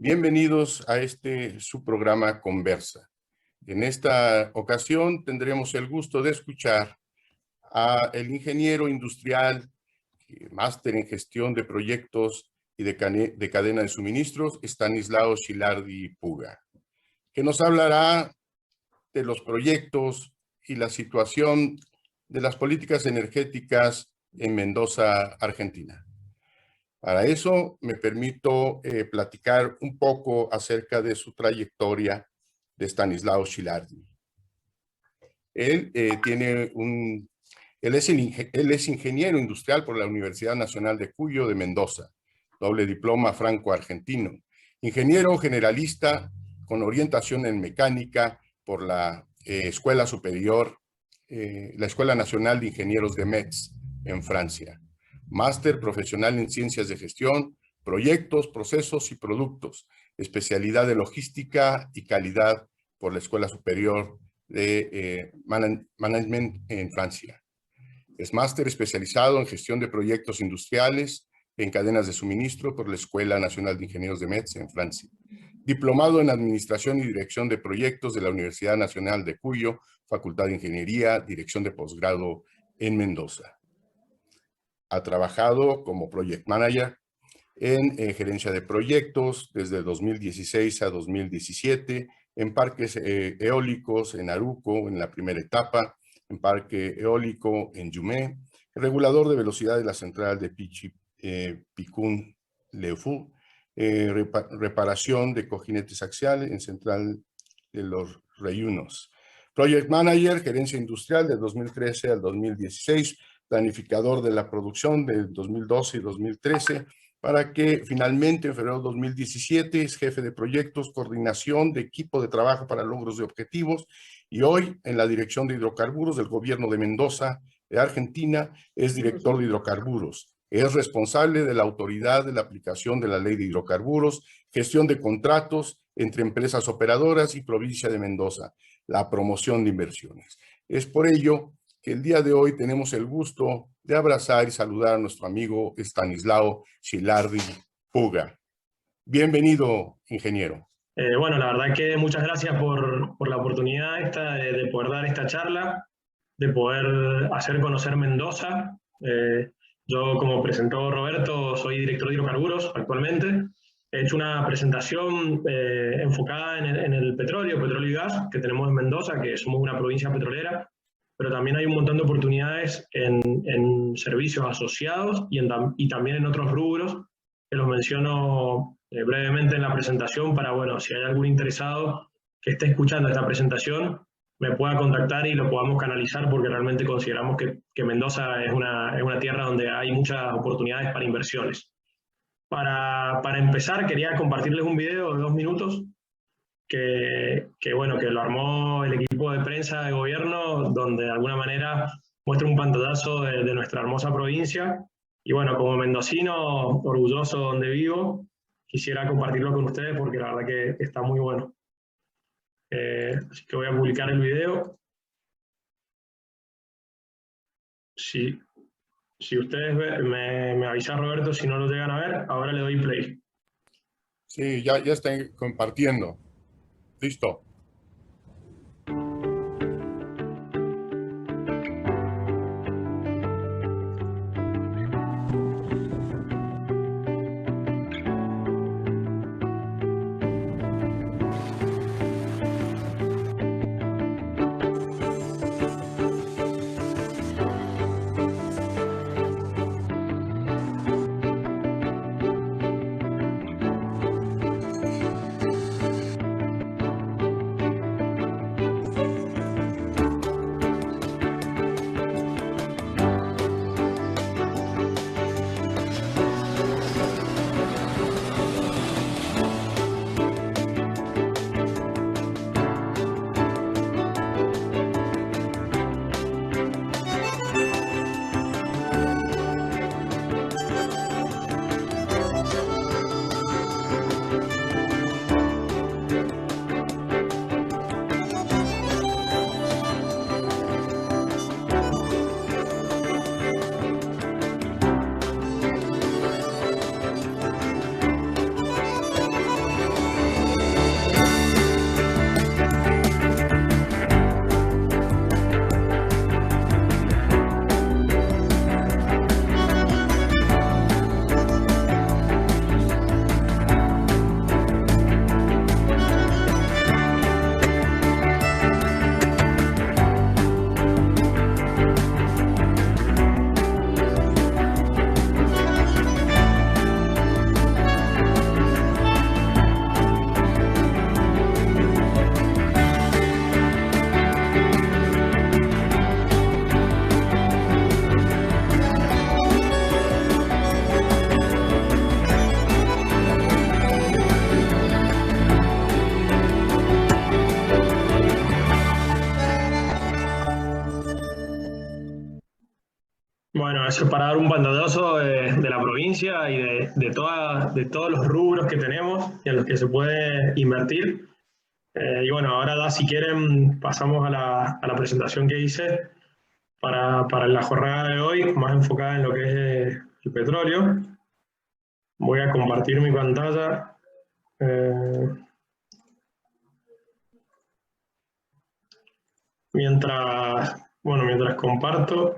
Bienvenidos a su programa Conversa. En esta ocasión tendremos el gusto de escuchar al ingeniero industrial, máster en gestión de proyectos y de cadena de suministros, Stanislao Szilardi Puga, que nos hablará de los proyectos y la situación de las políticas energéticas en Mendoza, Argentina. Para eso me permito platicar un poco acerca de su trayectoria de Stanislao Szilardi. Él es ingeniero industrial por la Universidad Nacional de Cuyo de Mendoza, doble diploma franco-argentino, ingeniero generalista con orientación en mecánica por la Escuela Superior, la Escuela Nacional de Ingenieros de Metz, en Francia. Máster profesional en Ciencias de Gestión, Proyectos, Procesos y Productos, especialidad de Logística y Calidad por la Escuela Superior de Management en Francia. Es máster especializado en Gestión de Proyectos Industriales en Cadenas de Suministro por la Escuela Nacional de Ingenieros de Metz en Francia. Diplomado en Administración y Dirección de Proyectos de la Universidad Nacional de Cuyo, Facultad de Ingeniería, Dirección de Posgrado en Mendoza. Ha trabajado como Project Manager en gerencia de proyectos desde 2016 a 2017, en parques eólicos en Aruco, en la primera etapa, en parque eólico en Yumé, regulador de velocidad de la central de Picún Lefou, reparación de cojinetes axiales en central de los Reyunos. Project Manager, gerencia industrial de 2013 al 2016, planificador de la producción del 2012 y 2013, para que finalmente en febrero de 2017 es jefe de proyectos, coordinación de equipo de trabajo para logros de objetivos, y hoy en la Dirección de Hidrocarburos del Gobierno de Mendoza, de Argentina, es director de hidrocarburos. Es responsable de la autoridad de la aplicación de la Ley de Hidrocarburos, gestión de contratos entre empresas operadoras y provincia de Mendoza, la promoción de inversiones. Es por ello que el día de hoy tenemos el gusto de abrazar y saludar a nuestro amigo Stanislao Szilardi Puga. Bienvenido, ingeniero. Bueno, la verdad que muchas gracias por la oportunidad esta de poder dar esta charla, de poder hacer conocer Mendoza. Yo, como presentó Roberto, soy director de hidrocarburos actualmente. He hecho una presentación enfocada en el petróleo y gas que tenemos en Mendoza, que somos una provincia petrolera, pero también hay un montón de oportunidades en servicios asociados y también en otros rubros, que los menciono brevemente en la presentación para, bueno, si hay algún interesado que esté escuchando esta presentación, me pueda contactar y lo podamos canalizar, porque realmente consideramos que Mendoza es una tierra donde hay muchas oportunidades para inversiones. Para empezar, quería compartirles un video de 2 minutos que lo armó el equipo de prensa de gobierno, donde de alguna manera muestra un pantallazo de nuestra hermosa provincia. Y bueno, como mendocino, orgulloso donde vivo, quisiera compartirlo con ustedes porque la verdad que está muy bueno. Así que voy a publicar el video. Si ustedes me avisan, Roberto, si no lo llegan a ver, ahora le doy play. Sí, ya está compartiendo. Listo. Bueno, eso es para dar un pantallazo de la provincia y de todos los rubros que tenemos y en los que se puede invertir. Y bueno, ahora ya, si quieren, pasamos a la presentación que hice para la jornada de hoy, más enfocada en lo que es el petróleo. Voy a compartir mi pantalla. Mientras comparto.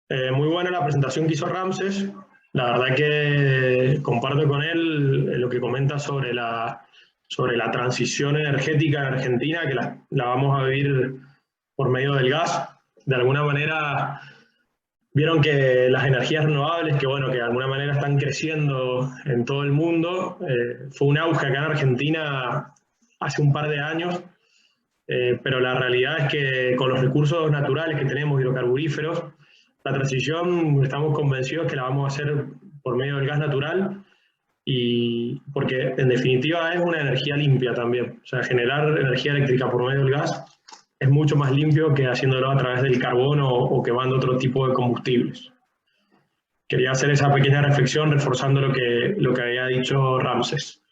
Muy buena la presentación que hizo Ramses. La verdad que comparto con él lo que comenta sobre la transición energética en Argentina, que la vamos a vivir por medio del gas. De alguna manera, vieron que las energías renovables, que bueno, que de alguna manera están creciendo en todo el mundo, fue un auge acá en Argentina hace un par de años, pero la realidad es que con los recursos naturales que tenemos, hidrocarburíferos, la transición estamos convencidos que la vamos a hacer por medio del gas natural, y porque en definitiva es una energía limpia también. O sea, generar energía eléctrica por medio del gas es mucho más limpio que haciéndolo a través del carbón o quemando otro tipo de combustibles. Quería hacer esa pequeña reflexión reforzando lo que había dicho Ramses.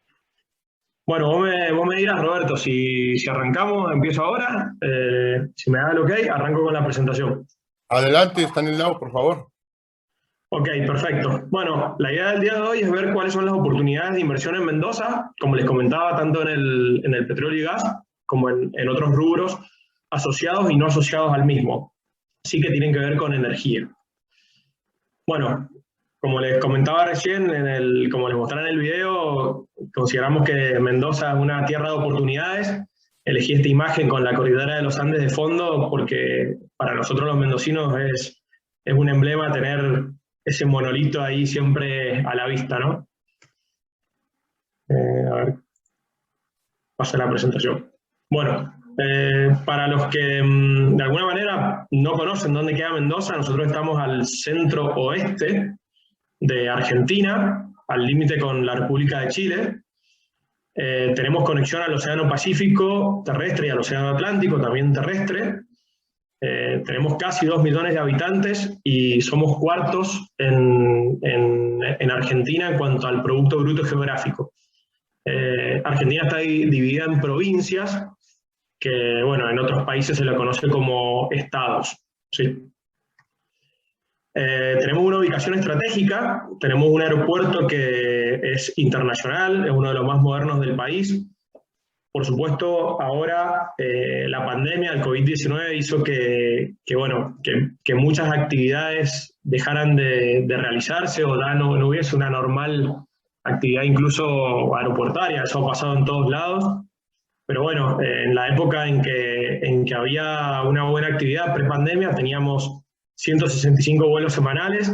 Bueno, vos me dirás, Roberto, si arrancamos, empiezo ahora. Si me da el ok, arranco con la presentación. Adelante, está en el lado, por favor. Ok, perfecto. Bueno, la idea del día de hoy es ver cuáles son las oportunidades de inversión en Mendoza, como les comentaba, tanto en el petróleo y gas, como en otros rubros asociados y no asociados al mismo. Sí que tienen que ver con energía. Bueno, como les comentaba recién, como les mostré en el video, consideramos que Mendoza es una tierra de oportunidades. Elegí esta imagen con la cordillera de los Andes de fondo porque para nosotros los mendocinos es un emblema tener ese monolito ahí siempre a la vista, ¿no? A ver, pasa la presentación. Bueno, para los que de alguna manera no conocen dónde queda Mendoza, nosotros estamos al centro oeste de Argentina, al límite con la República de Chile. Tenemos conexión al Océano Pacífico terrestre y al Océano Atlántico también terrestre. Tenemos casi 2 millones de habitantes y somos cuartos en Argentina en cuanto al Producto Bruto Geográfico. Argentina está dividida en provincias que, bueno, en otros países se lo conoce como estados, ¿sí? Tenemos una ubicación estratégica, tenemos un aeropuerto que es internacional, es uno de los más modernos del país. Por supuesto, ahora la pandemia, el COVID-19, hizo que muchas actividades dejaran de realizarse o no hubiese una normal actividad incluso aeroportuaria. Eso ha pasado en todos lados. Pero bueno, en la época en que había una buena actividad pre-pandemia, teníamos 165 vuelos semanales,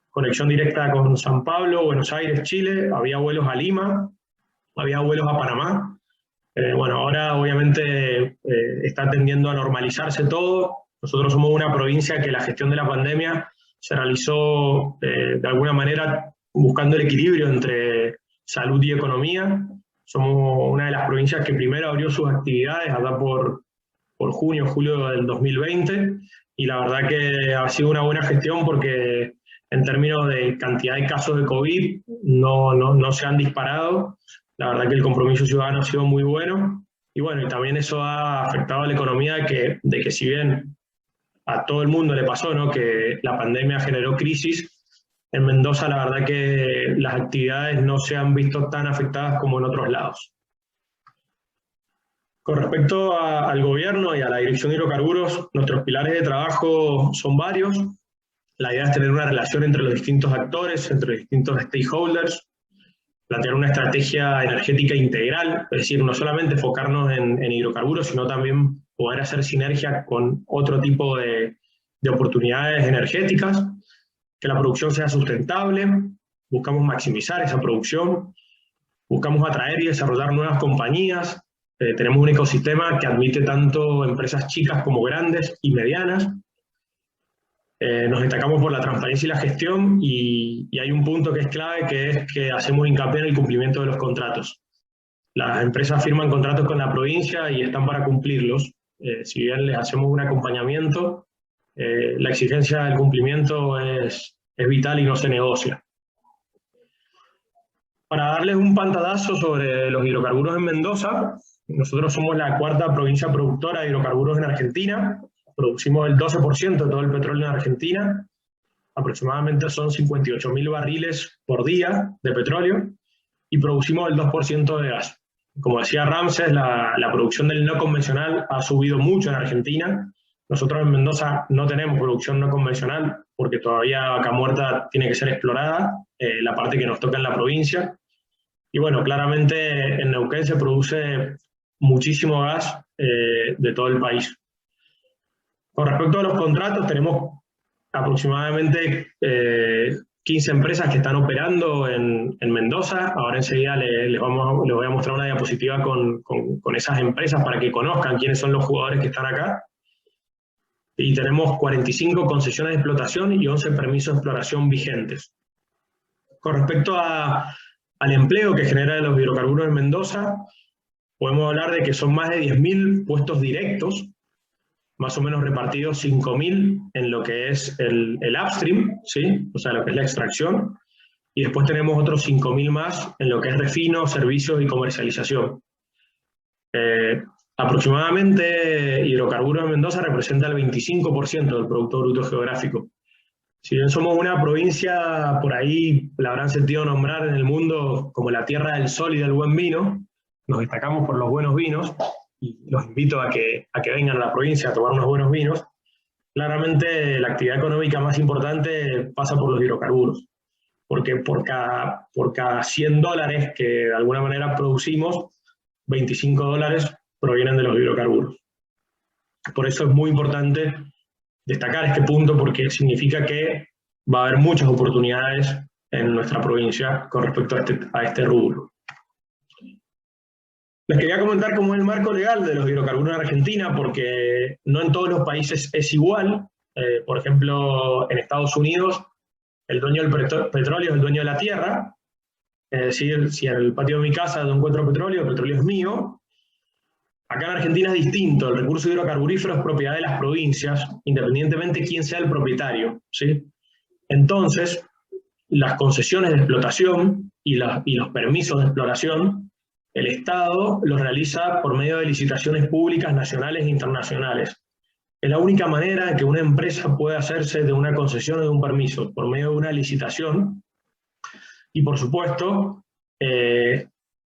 conexión directa con San Pablo, Buenos Aires, Chile, había vuelos a Lima, había vuelos a Panamá. Bueno, ahora obviamente está tendiendo a normalizarse todo. Nosotros somos una provincia que la gestión de la pandemia se realizó de alguna manera buscando el equilibrio entre salud y economía. Somos una de las provincias que primero abrió sus actividades allá por junio, julio del 2020, y la verdad que ha sido una buena gestión porque en términos de cantidad de casos de COVID no se han disparado. La verdad que el compromiso ciudadano ha sido muy bueno, y bueno, y también eso ha afectado a la economía de que si bien a todo el mundo le pasó, ¿no?, que la pandemia generó crisis, en Mendoza la verdad que las actividades no se han visto tan afectadas como en otros lados. Con respecto al gobierno y a la Dirección de Hidrocarburos, nuestros pilares de trabajo son varios. La idea es tener una relación entre los distintos actores, entre los distintos stakeholders, plantear una estrategia energética integral, es decir, no solamente enfocarnos en hidrocarburos, sino también poder hacer sinergia con otro tipo de oportunidades energéticas, que la producción sea sustentable, buscamos maximizar esa producción, buscamos atraer y desarrollar nuevas compañías. Tenemos un ecosistema que admite tanto empresas chicas como grandes y medianas. Nos destacamos por la transparencia y la gestión, y hay un punto que es clave, que es que hacemos hincapié en el cumplimiento de los contratos. Las empresas firman contratos con la provincia y están para cumplirlos. Si bien les hacemos un acompañamiento, La exigencia del cumplimiento es vital y no se negocia. Para darles un pantallazo sobre los hidrocarburos en Mendoza, nosotros somos la cuarta provincia productora de hidrocarburos en Argentina, producimos el 12% de todo el petróleo en Argentina, aproximadamente son 58.000 barriles por día de petróleo, y producimos el 2% de gas. Como decía Ramses, la producción del no convencional ha subido mucho en Argentina. Nosotros en Mendoza no tenemos producción no convencional porque todavía Vaca Muerta tiene que ser explorada, la parte que nos toca en la provincia. Y bueno, claramente en Neuquén se produce muchísimo gas de todo el país. Con respecto a los contratos, tenemos aproximadamente 15 empresas que están operando en Mendoza. Ahora enseguida les voy a mostrar una diapositiva con esas empresas para que conozcan quiénes son los jugadores que están acá. Y tenemos 45 concesiones de explotación y 11 permisos de exploración vigentes. Con respecto al empleo que genera los hidrocarburos en Mendoza, podemos hablar de que son más de 10.000 puestos directos, más o menos repartidos 5.000 en lo que es el upstream, ¿sí? O sea, lo que es la extracción, y después tenemos otros 5.000 más en lo que es refino, servicios y comercialización. Aproximadamente hidrocarburos en Mendoza representa el 25% del Producto Bruto Geográfico. Si bien somos una provincia, por ahí la habrán sentido nombrar en el mundo como la tierra del sol y del buen vino, nos destacamos por los buenos vinos, y los invito a que vengan a la provincia a tomar unos buenos vinos. Claramente la actividad económica más importante pasa por los hidrocarburos, porque por cada $100 que de alguna manera producimos, $25 provienen de los hidrocarburos. Por eso es muy importante destacar este punto, porque significa que va a haber muchas oportunidades en nuestra provincia con respecto a este rubro. Les quería comentar cómo es el marco legal de los hidrocarburos en Argentina, porque no en todos los países es igual. Por ejemplo, en Estados Unidos, el dueño del petróleo es el dueño de la tierra. Es decir, si en el patio de mi casa no encuentro petróleo, el petróleo es mío. Acá en Argentina es distinto, el recurso hidrocarburífero es propiedad de las provincias, independientemente de quién sea el propietario, ¿sí? Entonces, las concesiones de explotación y los permisos de exploración, el Estado los realiza por medio de licitaciones públicas nacionales e internacionales. Es la única manera de que una empresa pueda hacerse de una concesión o de un permiso, por medio de una licitación. Y por supuesto,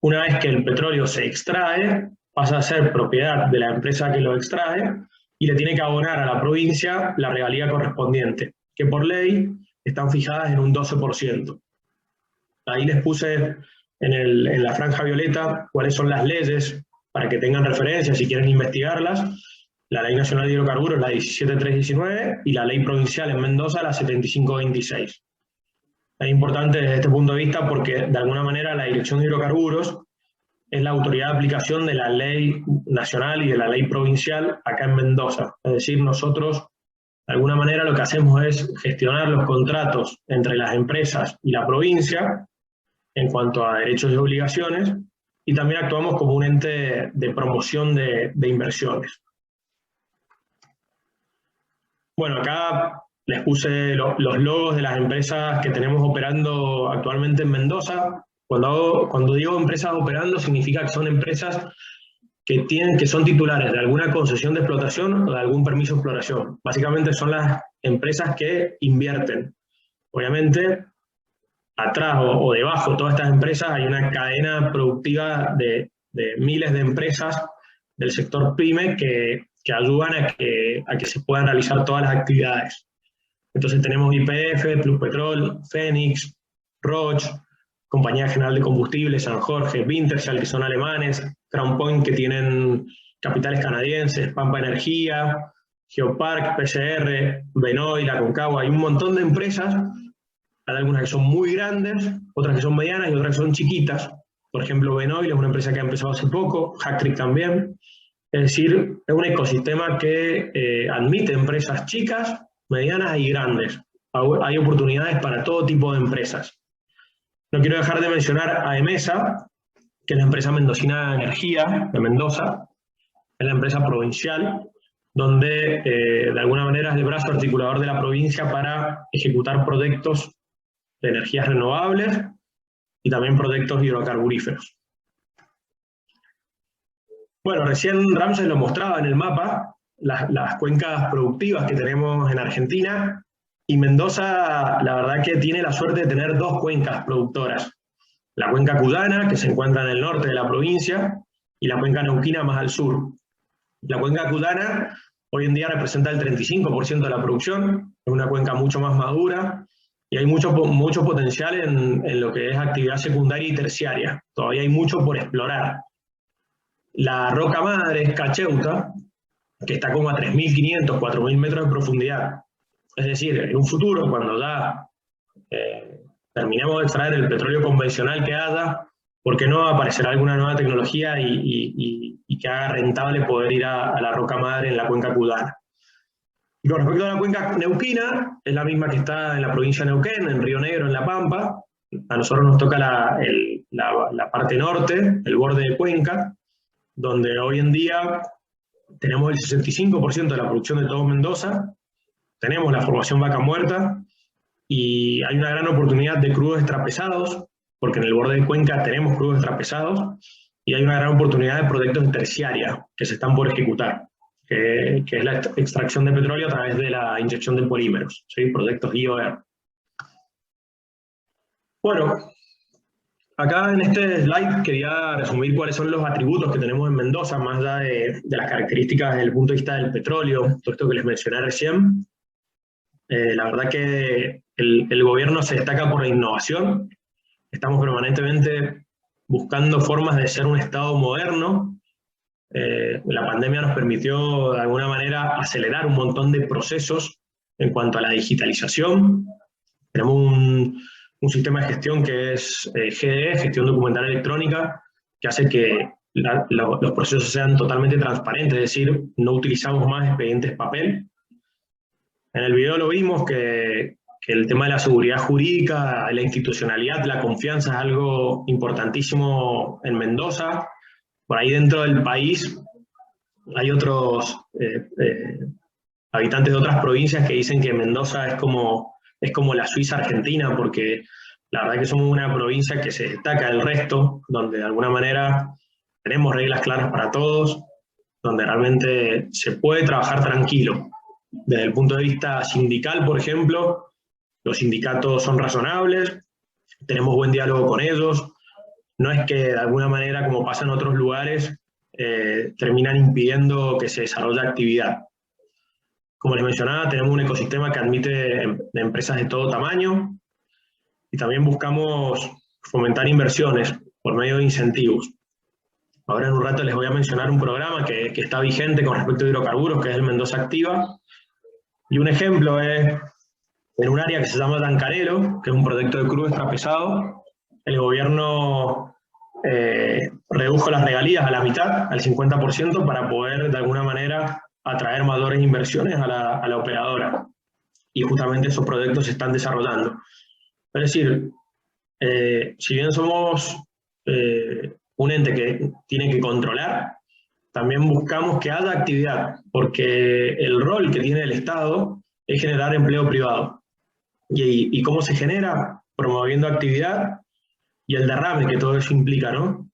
una vez que el petróleo se extrae, pasa a ser propiedad de la empresa que lo extrae y le tiene que abonar a la provincia la regalía correspondiente, que por ley están fijadas en un 12%. Ahí les puse en la franja violeta cuáles son las leyes para que tengan referencia si quieren investigarlas. La Ley Nacional de Hidrocarburos, la 17319, y la Ley Provincial en Mendoza, la 7526. Es importante desde este punto de vista porque de alguna manera la Dirección de Hidrocarburos es la autoridad de aplicación de la ley nacional y de la ley provincial acá en Mendoza. Es decir, nosotros de alguna manera lo que hacemos es gestionar los contratos entre las empresas y la provincia en cuanto a derechos y obligaciones, y también actuamos como un ente de promoción de inversiones. Bueno, acá les puse los logos de las empresas que tenemos operando actualmente en Mendoza. Cuando digo empresas operando, significa que son empresas que son titulares de alguna concesión de explotación o de algún permiso de exploración. Básicamente son las empresas que invierten. Obviamente, atrás o debajo de todas estas empresas hay una cadena productiva de miles de empresas del sector PYME que ayudan a que se puedan realizar todas las actividades. Entonces tenemos YPF, Pluspetrol, Fénix, Roche, Compañía General de Combustibles, San Jorge, Wintershall, que son alemanes, Crown Point, que tienen capitales canadienses, Pampa Energía, Geopark, PCR, Benoil, Aconcagua. Hay un montón de empresas, hay algunas que son muy grandes, otras que son medianas y otras que son chiquitas. Por ejemplo, Benoil es una empresa que ha empezado hace poco, Hacktrick también. Es decir, es un ecosistema que admite empresas chicas, medianas y grandes. Hay oportunidades para todo tipo de empresas. No quiero dejar de mencionar a EMESA, que es la empresa mendocina de energía de Mendoza, es la empresa provincial donde de alguna manera es el brazo articulador de la provincia para ejecutar proyectos de energías renovables y también proyectos hidrocarburíferos. Bueno, recién Ramses lo mostraba en el mapa, las cuencas productivas que tenemos en Argentina, y Mendoza, la verdad que tiene la suerte de tener dos cuencas productoras. La cuenca cudana, que se encuentra en el norte de la provincia, y la cuenca neuquina más al sur. La cuenca cudana hoy en día representa el 35% de la producción, es una cuenca mucho más madura, y hay mucho potencial en lo que es actividad secundaria y terciaria. Todavía hay mucho por explorar. La roca madre es Cacheuta, que está como a 3.500, 4.000 metros de profundidad. Es decir, en un futuro, cuando ya terminemos de extraer el petróleo convencional que haya, ¿por qué no aparecerá alguna nueva tecnología y que haga rentable poder ir a la roca madre en la cuenca cudana? Y con respecto a la cuenca neuquina, es la misma que está en la provincia de Neuquén, en Río Negro, en La Pampa. A nosotros nos toca la parte norte, el borde de cuenca, donde hoy en día tenemos el 65% de la producción de todo Mendoza, tenemos la formación Vaca Muerta, y hay una gran oportunidad de crudos extrapesados, porque en el borde de cuenca tenemos crudos extrapesados, y hay una gran oportunidad de proyectos de terciaria que se están por ejecutar, que es la extracción de petróleo a través de la inyección de polímeros, ¿sí? Proyectos IOR. Bueno, acá en este slide quería resumir cuáles son los atributos que tenemos en Mendoza, más allá de las características desde el punto de vista del petróleo, todo esto que les mencioné recién. La verdad que el gobierno se destaca por la innovación. Estamos permanentemente buscando formas de ser un Estado moderno. La pandemia nos permitió de alguna manera acelerar un montón de procesos en cuanto a la digitalización. Tenemos un sistema de gestión que es GDE, Gestión Documental Electrónica, que hace que los procesos sean totalmente transparentes, es decir, no utilizamos más expedientes papel. En el video lo vimos que el tema de la seguridad jurídica, la institucionalidad, la confianza es algo importantísimo en Mendoza. Por ahí dentro del país hay otros habitantes de otras provincias que dicen que Mendoza es como la Suiza argentina, porque la verdad que somos una provincia que se destaca del resto, donde de alguna manera tenemos reglas claras para todos, donde realmente se puede trabajar tranquilo. Desde el punto de vista sindical, por ejemplo, los sindicatos son razonables, tenemos buen diálogo con ellos, no es que de alguna manera, como pasa en otros lugares, terminan impidiendo que se desarrolle actividad. Como les mencionaba, tenemos un ecosistema que admite empresas de todo tamaño y también buscamos fomentar inversiones por medio de incentivos. Ahora en un rato les voy a mencionar un programa que está vigente con respecto a hidrocarburos, que es el Mendoza Activa. Y un ejemplo es en un área que se llama Dancarelo, que es un proyecto de crudo extrapesado. El gobierno redujo las regalías a la mitad, al 50%, para poder de alguna manera atraer mayores inversiones a la operadora. Y justamente esos proyectos se están desarrollando. Es decir, si bien somos un ente que tiene que controlar, también buscamos que haya actividad, porque el rol que tiene el Estado es generar empleo privado. ¿Y cómo se genera? Promoviendo actividad y el derrame que todo eso implica, ¿no?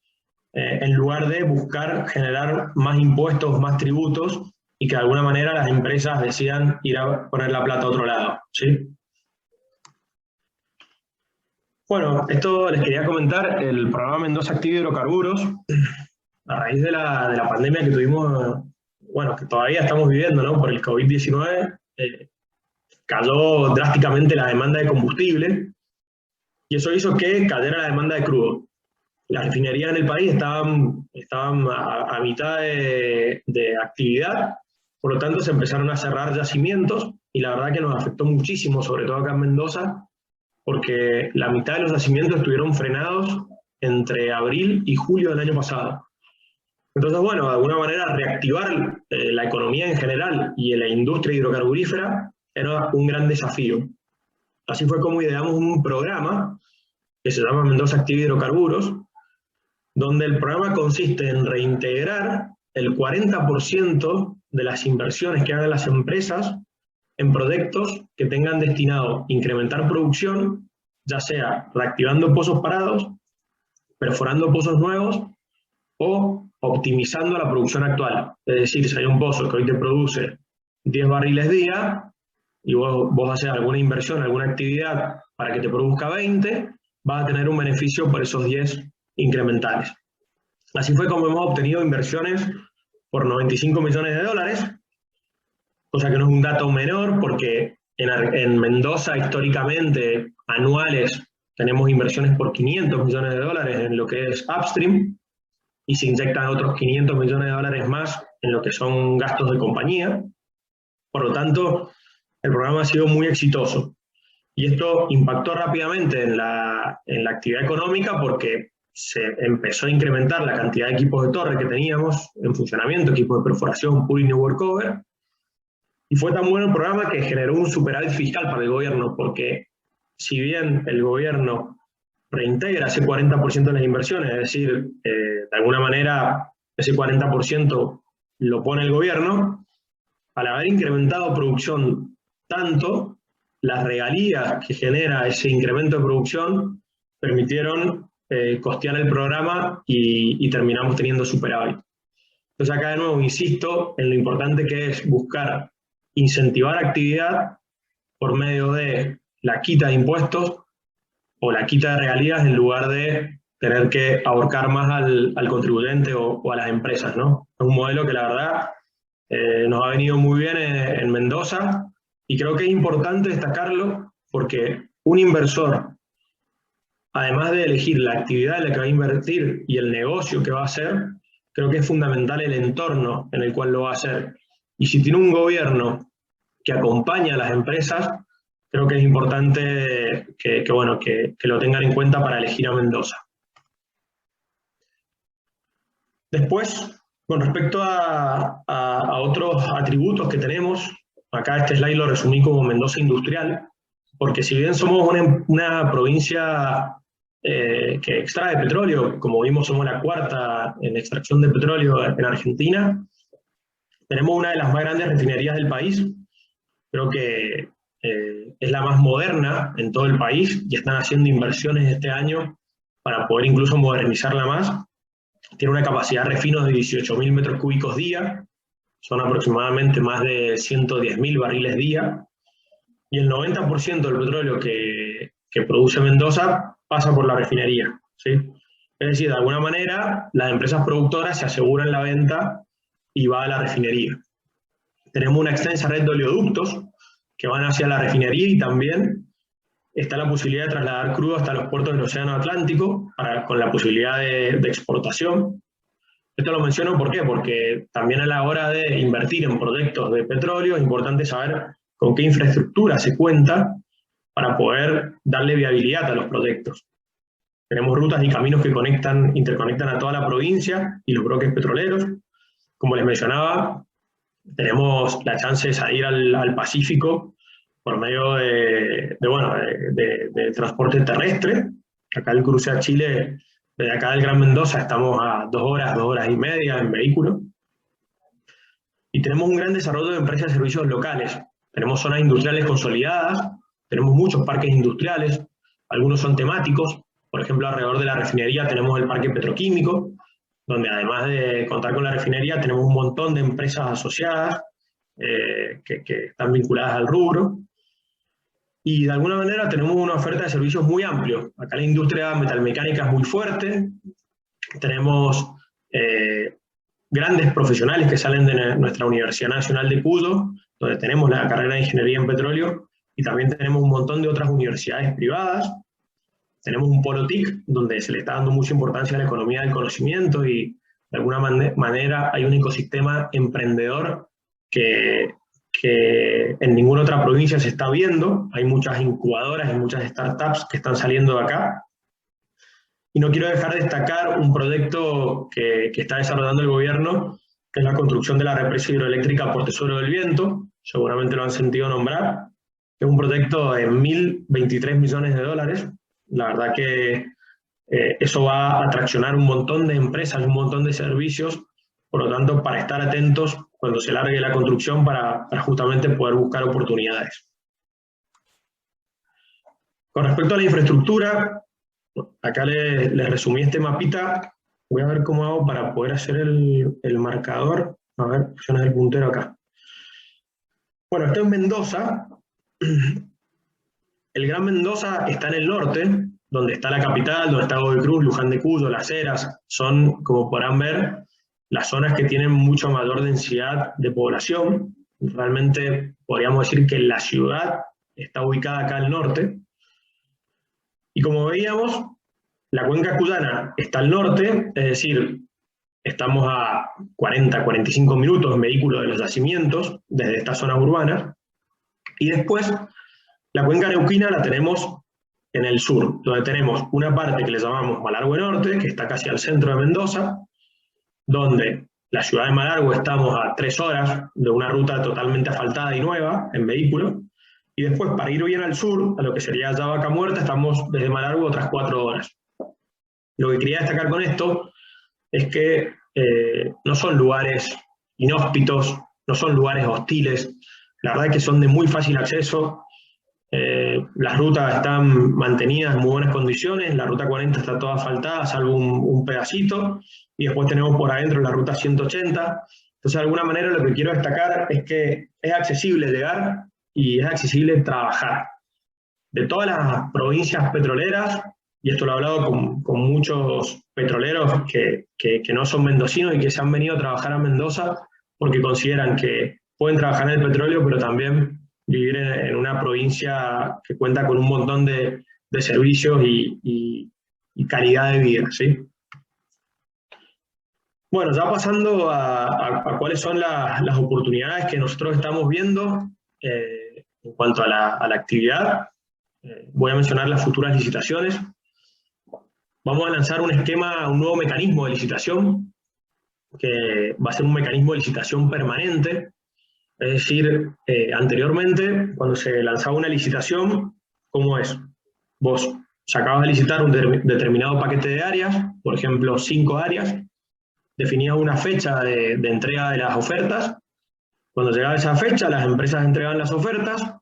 En lugar de buscar generar más impuestos, más tributos, y que de alguna manera las empresas decidan ir a poner la plata a otro lado, ¿sí? Bueno, esto les quería comentar, el programa Mendoza Activa Hidrocarburos, a raíz de la pandemia que tuvimos, bueno, que todavía estamos viviendo, ¿no? Por el COVID-19, cayó drásticamente la demanda de combustible, y eso hizo que cayera la demanda de crudo. Las refinerías en el país estaban a mitad de actividad, por lo tanto se empezaron a cerrar yacimientos, y la verdad que nos afectó muchísimo, sobre todo acá en Mendoza, porque la mitad de los yacimientos estuvieron frenados entre abril y julio del año pasado. Entonces, bueno, de alguna manera reactivar la economía en general y la industria hidrocarburífera era un gran desafío. Así fue como ideamos un programa que se llama Mendoza Activa Hidrocarburos, donde el programa consiste en reintegrar el 40% de las inversiones que hagan las empresas en proyectos que tengan destinado incrementar producción, ya sea reactivando pozos parados, perforando pozos nuevos o optimizando la producción actual. Es decir, si hay un pozo que hoy te produce 10 barriles día y vos haces alguna inversión, alguna actividad para que te produzca 20, vas a tener un beneficio por esos 10 incrementales. Así fue como hemos obtenido inversiones por 95 millones de dólares, cosa que no es un dato menor porque en Mendoza históricamente anuales tenemos inversiones por 500 millones de dólares en lo que es upstream y se inyectan otros 500 millones de dólares más en lo que son gastos de compañía. Por lo tanto, el programa ha sido muy exitoso. Y esto impactó rápidamente en la actividad económica porque se empezó a incrementar la cantidad de equipos de torre que teníamos en funcionamiento, equipos de perforación, pooling y workover. Y fue tan bueno el programa que generó un superávit fiscal para el gobierno, porque si bien el gobierno reintegra ese 40% de las inversiones, es decir, de alguna manera ese 40% lo pone el gobierno, al haber incrementado producción tanto, las regalías que genera ese incremento de producción permitieron costear el programa y terminamos teniendo superávit. Entonces acá de nuevo insisto en lo importante que es buscar incentivar actividad por medio de la quita de impuestos o la quita de regalías en lugar de tener que ahorcar más al contribuyente o a las empresas, ¿no? Es un modelo que la verdad nos ha venido muy bien en Mendoza y creo que es importante destacarlo porque un inversor, además de elegir la actividad en la que va a invertir y el negocio que va a hacer, creo que es fundamental el entorno en el cual lo va a hacer. Y si tiene un gobierno que acompaña a las empresas, creo que es importante que lo tengan en cuenta para elegir a Mendoza. Después, con respecto a otros atributos que tenemos, acá este slide lo resumí como Mendoza industrial, porque si bien somos una provincia que extrae petróleo, como vimos somos la cuarta en extracción de petróleo en Argentina, tenemos una de las más grandes refinerías del país, creo que es la más moderna en todo el país y están haciendo inversiones este año para poder incluso modernizarla más. Tiene una capacidad de refino de 18.000 metros cúbicos día, son aproximadamente más de 110.000 barriles día, y el 90% del petróleo que produce Mendoza pasa por la refinería, ¿sí? Es decir, de alguna manera las empresas productoras se aseguran la venta y va a la refinería. Tenemos una extensa red de oleoductos que van hacia la refinería y también está la posibilidad de trasladar crudo hasta los puertos del Océano Atlántico con la posibilidad de exportación. Esto lo menciono ¿por qué? Porque también a la hora de invertir en proyectos de petróleo es importante saber con qué infraestructura se cuenta para poder darle viabilidad a los proyectos. Tenemos rutas y caminos que interconectan a toda la provincia y los bloques petroleros. Como les mencionaba, tenemos la chance de salir al Pacífico por medio de transporte terrestre. Acá el cruce a Chile, desde acá del Gran Mendoza, estamos a 2 horas y media en vehículo. Y tenemos un gran desarrollo de empresas de servicios locales. Tenemos zonas industriales consolidadas, tenemos muchos parques industriales, algunos son temáticos. Por ejemplo, alrededor de la refinería tenemos el parque petroquímico, donde además de contar con la refinería tenemos un montón de empresas asociadas que están vinculadas al rubro. Y de alguna manera tenemos una oferta de servicios muy amplio. Acá la industria metalmecánica es muy fuerte, tenemos grandes profesionales que salen de nuestra Universidad Nacional de Cuyo, donde tenemos la carrera de Ingeniería en Petróleo, y también tenemos un montón de otras universidades privadas. Tenemos un polo TIC, donde se le está dando mucha importancia a la economía del conocimiento y de alguna manera hay un ecosistema emprendedor que en ninguna otra provincia se está viendo. Hay muchas incubadoras y muchas startups que están saliendo de acá. Y no quiero dejar de destacar un proyecto que está desarrollando el gobierno, que es la construcción de la represa hidroeléctrica Por Tesoro del Viento, seguramente lo han sentido nombrar, que es un proyecto de 1.023 millones de dólares. La verdad que eso va a atraccionar un montón de empresas, un montón de servicios por lo tanto, para estar atentos cuando se largue la construcción para justamente poder buscar oportunidades. Con respecto a la infraestructura, acá les resumí este mapita. Voy a ver cómo hago para poder hacer el marcador. A ver, funciona el puntero acá. Bueno, esto es Mendoza. El Gran Mendoza está en el norte, donde está la capital, donde está Godoy Cruz, Luján de Cuyo, Las Heras. Son, como podrán ver, las zonas que tienen mucho mayor densidad de población. Realmente podríamos decir que la ciudad está ubicada acá al norte. Y como veíamos, la cuenca cuyana está al norte, es decir, estamos a 40-45 minutos en vehículo de los yacimientos desde estas zonas urbanas. Y después, la cuenca neuquina la tenemos en el sur, donde tenemos una parte que le llamamos Malargüe Norte, que está casi al centro de Mendoza, donde la ciudad de Malargüe estamos a 3 horas de una ruta totalmente asfaltada y nueva en vehículo. Y después, para ir bien al sur, a lo que sería ya Vaca Muerta, estamos desde Malargüe otras 4 horas. Lo que quería destacar con esto es que no son lugares inhóspitos, no son lugares hostiles, la verdad es que son de muy fácil acceso. Las rutas están mantenidas en muy buenas condiciones, la ruta 40 está toda asfaltada, salvo un pedacito, y después tenemos por adentro la ruta 180. Entonces, de alguna manera, lo que quiero destacar es que es accesible llegar y es accesible trabajar. De todas las provincias petroleras, y esto lo he hablado con muchos petroleros que no son mendocinos y que se han venido a trabajar a Mendoza porque consideran que pueden trabajar en el petróleo, pero también vivir en una provincia que cuenta con un montón de servicios y calidad de vida, ¿sí? Bueno, ya pasando a cuáles son las oportunidades que nosotros estamos viendo en cuanto a la actividad, voy a mencionar las futuras licitaciones. Vamos a lanzar un nuevo mecanismo de licitación, que va a ser un mecanismo de licitación permanente. Es decir, anteriormente, cuando se lanzaba una licitación, ¿cómo es? Vos sacabas de licitar un determinado paquete de áreas, por ejemplo, 5 áreas, definías una fecha de entrega de las ofertas. Cuando llegaba esa fecha, las empresas entregaban las ofertas,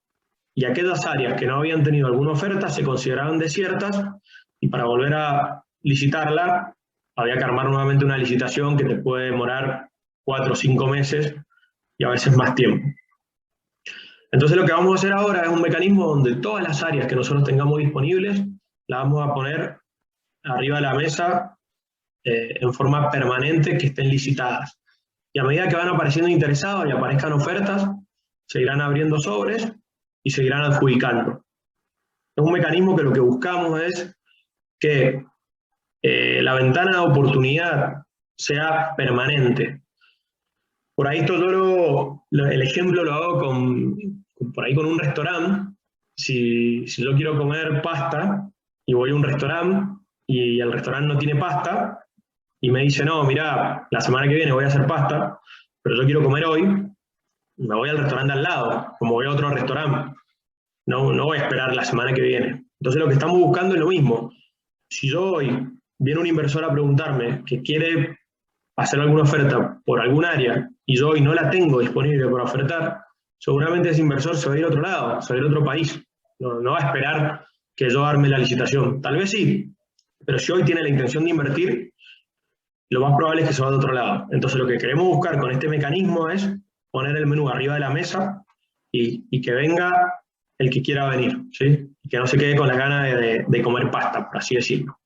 y aquellas áreas que no habían tenido alguna oferta se consideraban desiertas, y para volver a licitarla, había que armar nuevamente una licitación que te puede demorar 4 o 5 meses, y a veces más tiempo. Entonces lo que vamos a hacer ahora es un mecanismo donde todas las áreas que nosotros tengamos disponibles, las vamos a poner arriba de la mesa en forma permanente, que estén licitadas. Y a medida que van apareciendo interesados y aparezcan ofertas, se irán abriendo sobres y se irán adjudicando. Es un mecanismo que lo que buscamos es que la ventana de oportunidad sea permanente. Por ahí el ejemplo lo hago por ahí con un restaurante. Si yo quiero comer pasta y voy a un restaurante y el restaurante no tiene pasta y me dice, no, mira, la semana que viene voy a hacer pasta, pero yo quiero comer hoy, me voy al restaurante al lado, como voy a otro restaurante. No voy a esperar la semana que viene. Entonces lo que estamos buscando es lo mismo. Si yo hoy viene un inversor a preguntarme que quiere hacer alguna oferta por algún área y yo hoy no la tengo disponible para ofertar, seguramente ese inversor se va a ir a otro lado, se va a ir a otro país. No va a esperar que yo arme la licitación. Tal vez sí, pero si hoy tiene la intención de invertir, lo más probable es que se vaya a otro lado. Entonces lo que queremos buscar con este mecanismo es poner el menú arriba de la mesa y que venga el que quiera venir, ¿sí? Y que no se quede con la gana de comer pasta, por así decirlo.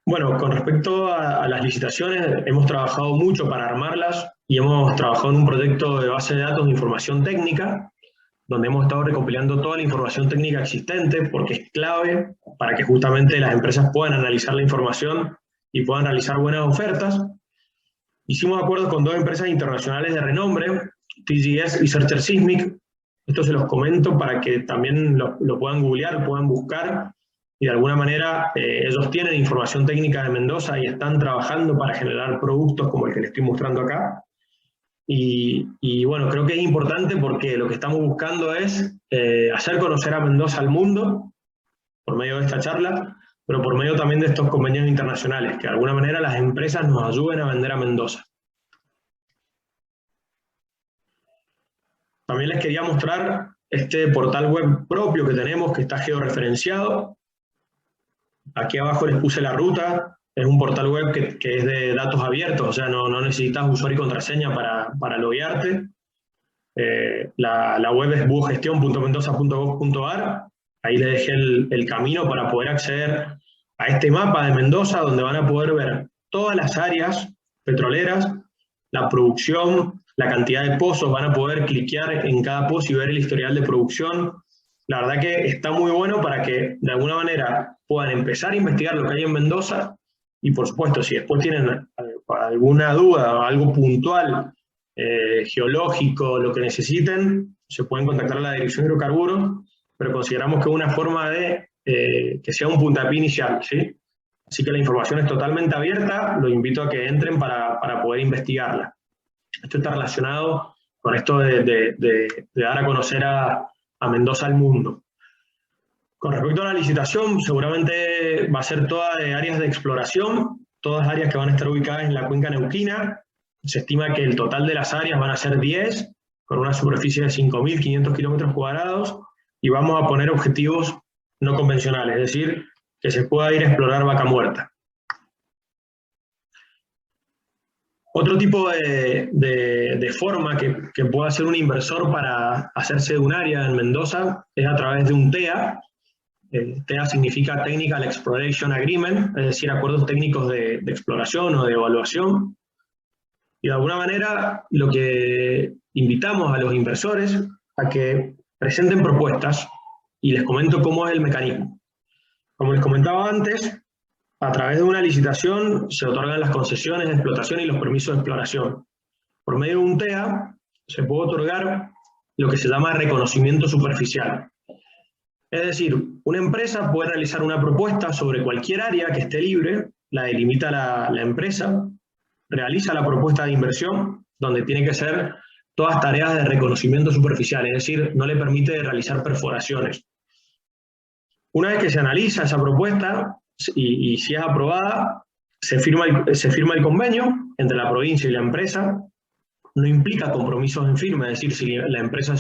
Bueno, con respecto a las licitaciones, hemos trabajado mucho para armarlas y hemos trabajado en un proyecto de base de datos de información técnica, donde hemos estado recopilando toda la información técnica existente, porque es clave para que justamente las empresas puedan analizar la información y puedan realizar buenas ofertas. Hicimos acuerdos con 2 empresas internacionales de renombre, TGS y Searcher Sismic. Esto se los comento para que también lo puedan googlear, puedan buscar, y de alguna manera ellos tienen información técnica de Mendoza y están trabajando para generar productos como el que les estoy mostrando acá. Y bueno, creo que es importante porque lo que estamos buscando es hacer conocer a Mendoza al mundo por medio de esta charla, pero por medio también de estos convenios internacionales, que de alguna manera las empresas nos ayuden a vender a Mendoza. También les quería mostrar este portal web propio que tenemos, que está georreferenciado. Aquí abajo les puse la ruta. Es un portal web que es de datos abiertos, o sea, no necesitas usuario y contraseña para loguearte. La web es buogestión.mendoza.gov.ar. Ahí les dejé el camino para poder acceder a este mapa de Mendoza, donde van a poder ver todas las áreas petroleras, la producción, la cantidad de pozos, van a poder cliquear en cada pozo y ver el historial de producción. La verdad que está muy bueno para que de alguna manera puedan empezar a investigar lo que hay en Mendoza y por supuesto si después tienen alguna duda o algo puntual, geológico, lo que necesiten, se pueden contactar a la Dirección de Hidrocarburos, pero consideramos que es una forma de que sea un puntapié inicial, ¿sí? Así que la información es totalmente abierta, los invito a que entren para poder investigarla. Esto está relacionado con esto de dar a conocer a Mendoza al mundo. Con respecto a la licitación, seguramente va a ser toda de áreas de exploración, todas áreas que van a estar ubicadas en la cuenca neuquina. Se estima que el total de las áreas van a ser 10, con una superficie de 5.500 kilómetros cuadrados, y vamos a poner objetivos no convencionales, es decir, que se pueda ir a explorar Vaca Muerta. Otro tipo de forma que pueda hacer un inversor para hacerse de un área en Mendoza es a través de un TEA. TEA significa Technical Exploration Agreement, es decir, acuerdos técnicos de exploración o de evaluación. Y de alguna manera lo que invitamos a los inversores a que presenten propuestas y les comento cómo es el mecanismo. Como les comentaba antes, a través de una licitación se otorgan las concesiones de explotación y los permisos de exploración. Por medio de un TEA se puede otorgar lo que se llama reconocimiento superficial. Es decir, una empresa puede realizar una propuesta sobre cualquier área que esté libre, la delimita la empresa, realiza la propuesta de inversión, donde tiene que ser todas tareas de reconocimiento superficial, es decir, no le permite realizar perforaciones. Una vez que se analiza esa propuesta y si es aprobada, se firma el convenio entre la provincia y la empresa. No implica compromisos en firme, es decir, si la empresa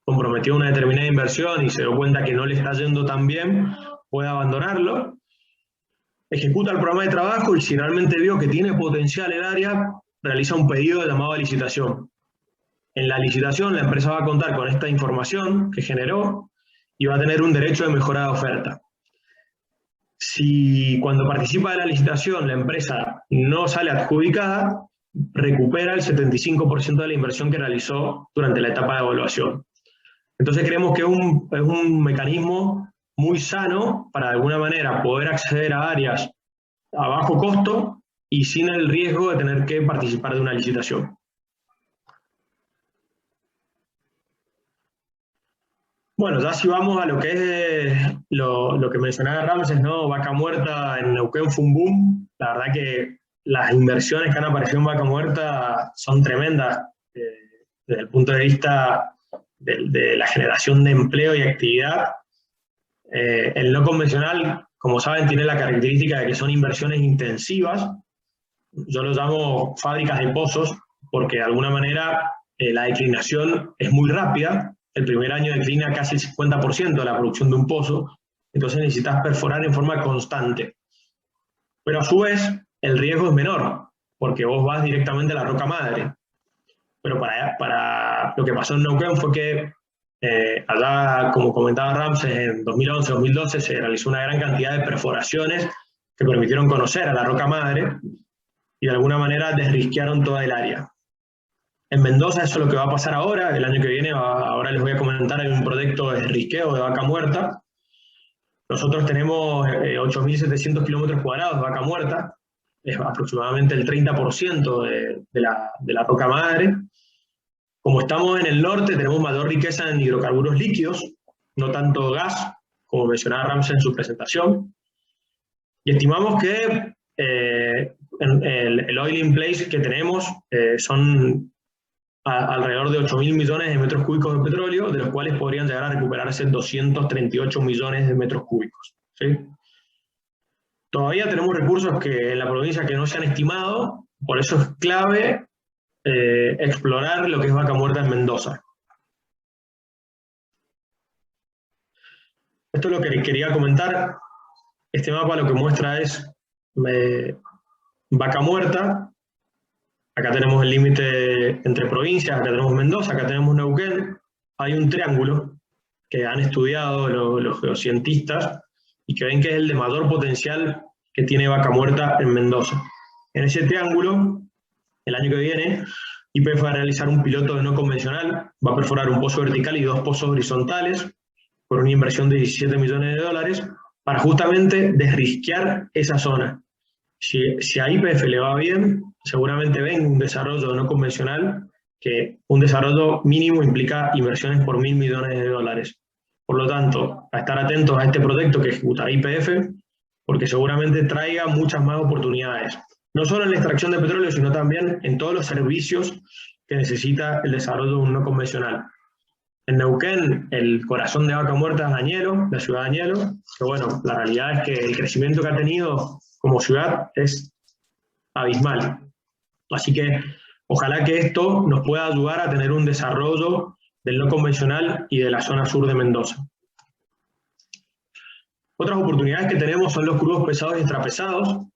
comprometió una determinada inversión y se dio cuenta que no le está yendo tan bien, puede abandonarlo. Ejecuta el programa de trabajo y si realmente vio que tiene potencial el área, realiza un pedido de llamado a licitación. En la licitación la empresa va a contar con esta información que generó y va a tener un derecho de mejora de oferta. Si cuando participa de la licitación la empresa no sale adjudicada, recupera el 75% de la inversión que realizó durante la etapa de evaluación. Entonces creemos que es un mecanismo muy sano para de alguna manera poder acceder a áreas a bajo costo y sin el riesgo de tener que participar de una licitación. Bueno, ya si vamos a lo que es lo que mencionaba Ramses, ¿no? Vaca Muerta en Neuquén fue un boom. La verdad que las inversiones que han aparecido en Vaca Muerta son tremendas desde el punto de vista de la generación de empleo y actividad. El no convencional, como saben, tiene la característica de que son inversiones intensivas. Yo lo llamo fábricas de pozos porque de alguna manera la declinación es muy rápida. El primer año declina casi el 50% de la producción de un pozo, entonces necesitas perforar en forma constante. Pero a su vez, el riesgo es menor, porque vos vas directamente a la roca madre. Pero para lo que pasó en Neuquén fue que allá, como comentaba Ramses, en 2011-2012 se realizó una gran cantidad de perforaciones que permitieron conocer a la roca madre y de alguna manera desrisquearon toda el área. En Mendoza eso es lo que va a pasar ahora, el año que viene, ahora les voy a comentar, hay un proyecto de risqueo de Vaca Muerta. Nosotros tenemos 8.700 kilómetros cuadrados de Vaca Muerta, es aproximadamente el 30% de la roca madre. Como estamos en el norte, tenemos mayor riqueza en hidrocarburos líquidos, no tanto gas, como mencionaba Ramses en su presentación. Y estimamos que el oil in place que tenemos son alrededor de 8.000 millones de metros cúbicos de petróleo, de los cuales podrían llegar a recuperarse 238 millones de metros cúbicos, ¿sí? Todavía tenemos recursos que en la provincia que no se han estimado, por eso es clave explorar lo que es Vaca Muerta en Mendoza. Esto es lo que quería comentar. Este mapa lo que muestra es Vaca Muerta. Acá tenemos el límite entre provincias, acá tenemos Mendoza, acá tenemos Neuquén. Hay un triángulo que han estudiado los geocientistas y que ven que es el de mayor potencial que tiene Vaca Muerta en Mendoza. En ese triángulo, el año que viene, YPF va a realizar un piloto de no convencional, va a perforar un pozo vertical y 2 pozos horizontales por una inversión de 17 millones de dólares para justamente desrisquear esa zona. Si a YPF le va bien, seguramente ven un desarrollo no convencional, que un desarrollo mínimo implica inversiones por 1.000 millones de dólares. Por lo tanto, a estar atentos a este proyecto que ejecutará YPF, porque seguramente traiga muchas más oportunidades. No solo en la extracción de petróleo, sino también en todos los servicios que necesita el desarrollo de un no convencional. En Neuquén, el corazón de Vaca Muerta es Añelo, la ciudad de Añelo, que bueno, la realidad es que el crecimiento que ha tenido como ciudad es abismal. Así que ojalá que esto nos pueda ayudar a tener un desarrollo del no convencional y de la zona sur de Mendoza. Otras oportunidades que tenemos son los crudos pesados y extrapesados.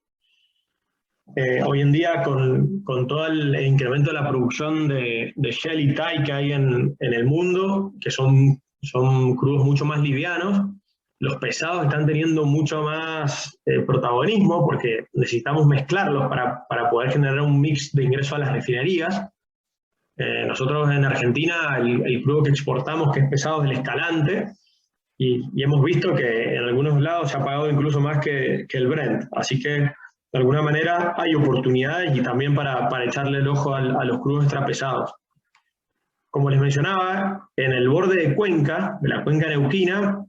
Hoy en día, con todo el incremento de la producción de Shell y TAI que hay en el mundo, que son crudos mucho más livianos, los pesados están teniendo mucho más protagonismo porque necesitamos mezclarlos para poder generar un mix de ingreso a las refinerías. Nosotros en Argentina el crudo que exportamos, que es pesado, es el Escalante, y hemos visto que en algunos lados se ha pagado incluso más que el Brent. Así que de alguna manera hay oportunidades y también para echarle el ojo a los crudos extrapesados. Como les mencionaba, en el borde de Cuenca, de la cuenca neuquina,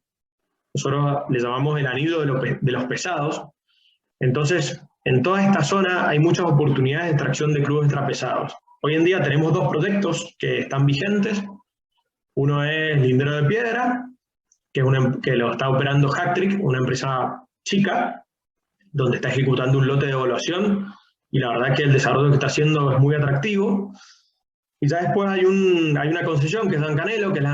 nosotros le llamamos el anillo de los pesados. Entonces, en toda esta zona hay muchas oportunidades de extracción de crudos extrapesados. Hoy en día tenemos 2 proyectos que están vigentes. Uno es Lindero de Piedra, que lo está operando Hacktrick, una empresa chica, donde está ejecutando un lote de evaluación, y la verdad que el desarrollo que está haciendo es muy atractivo. Y ya después hay una concesión que es Dan Canelo, que es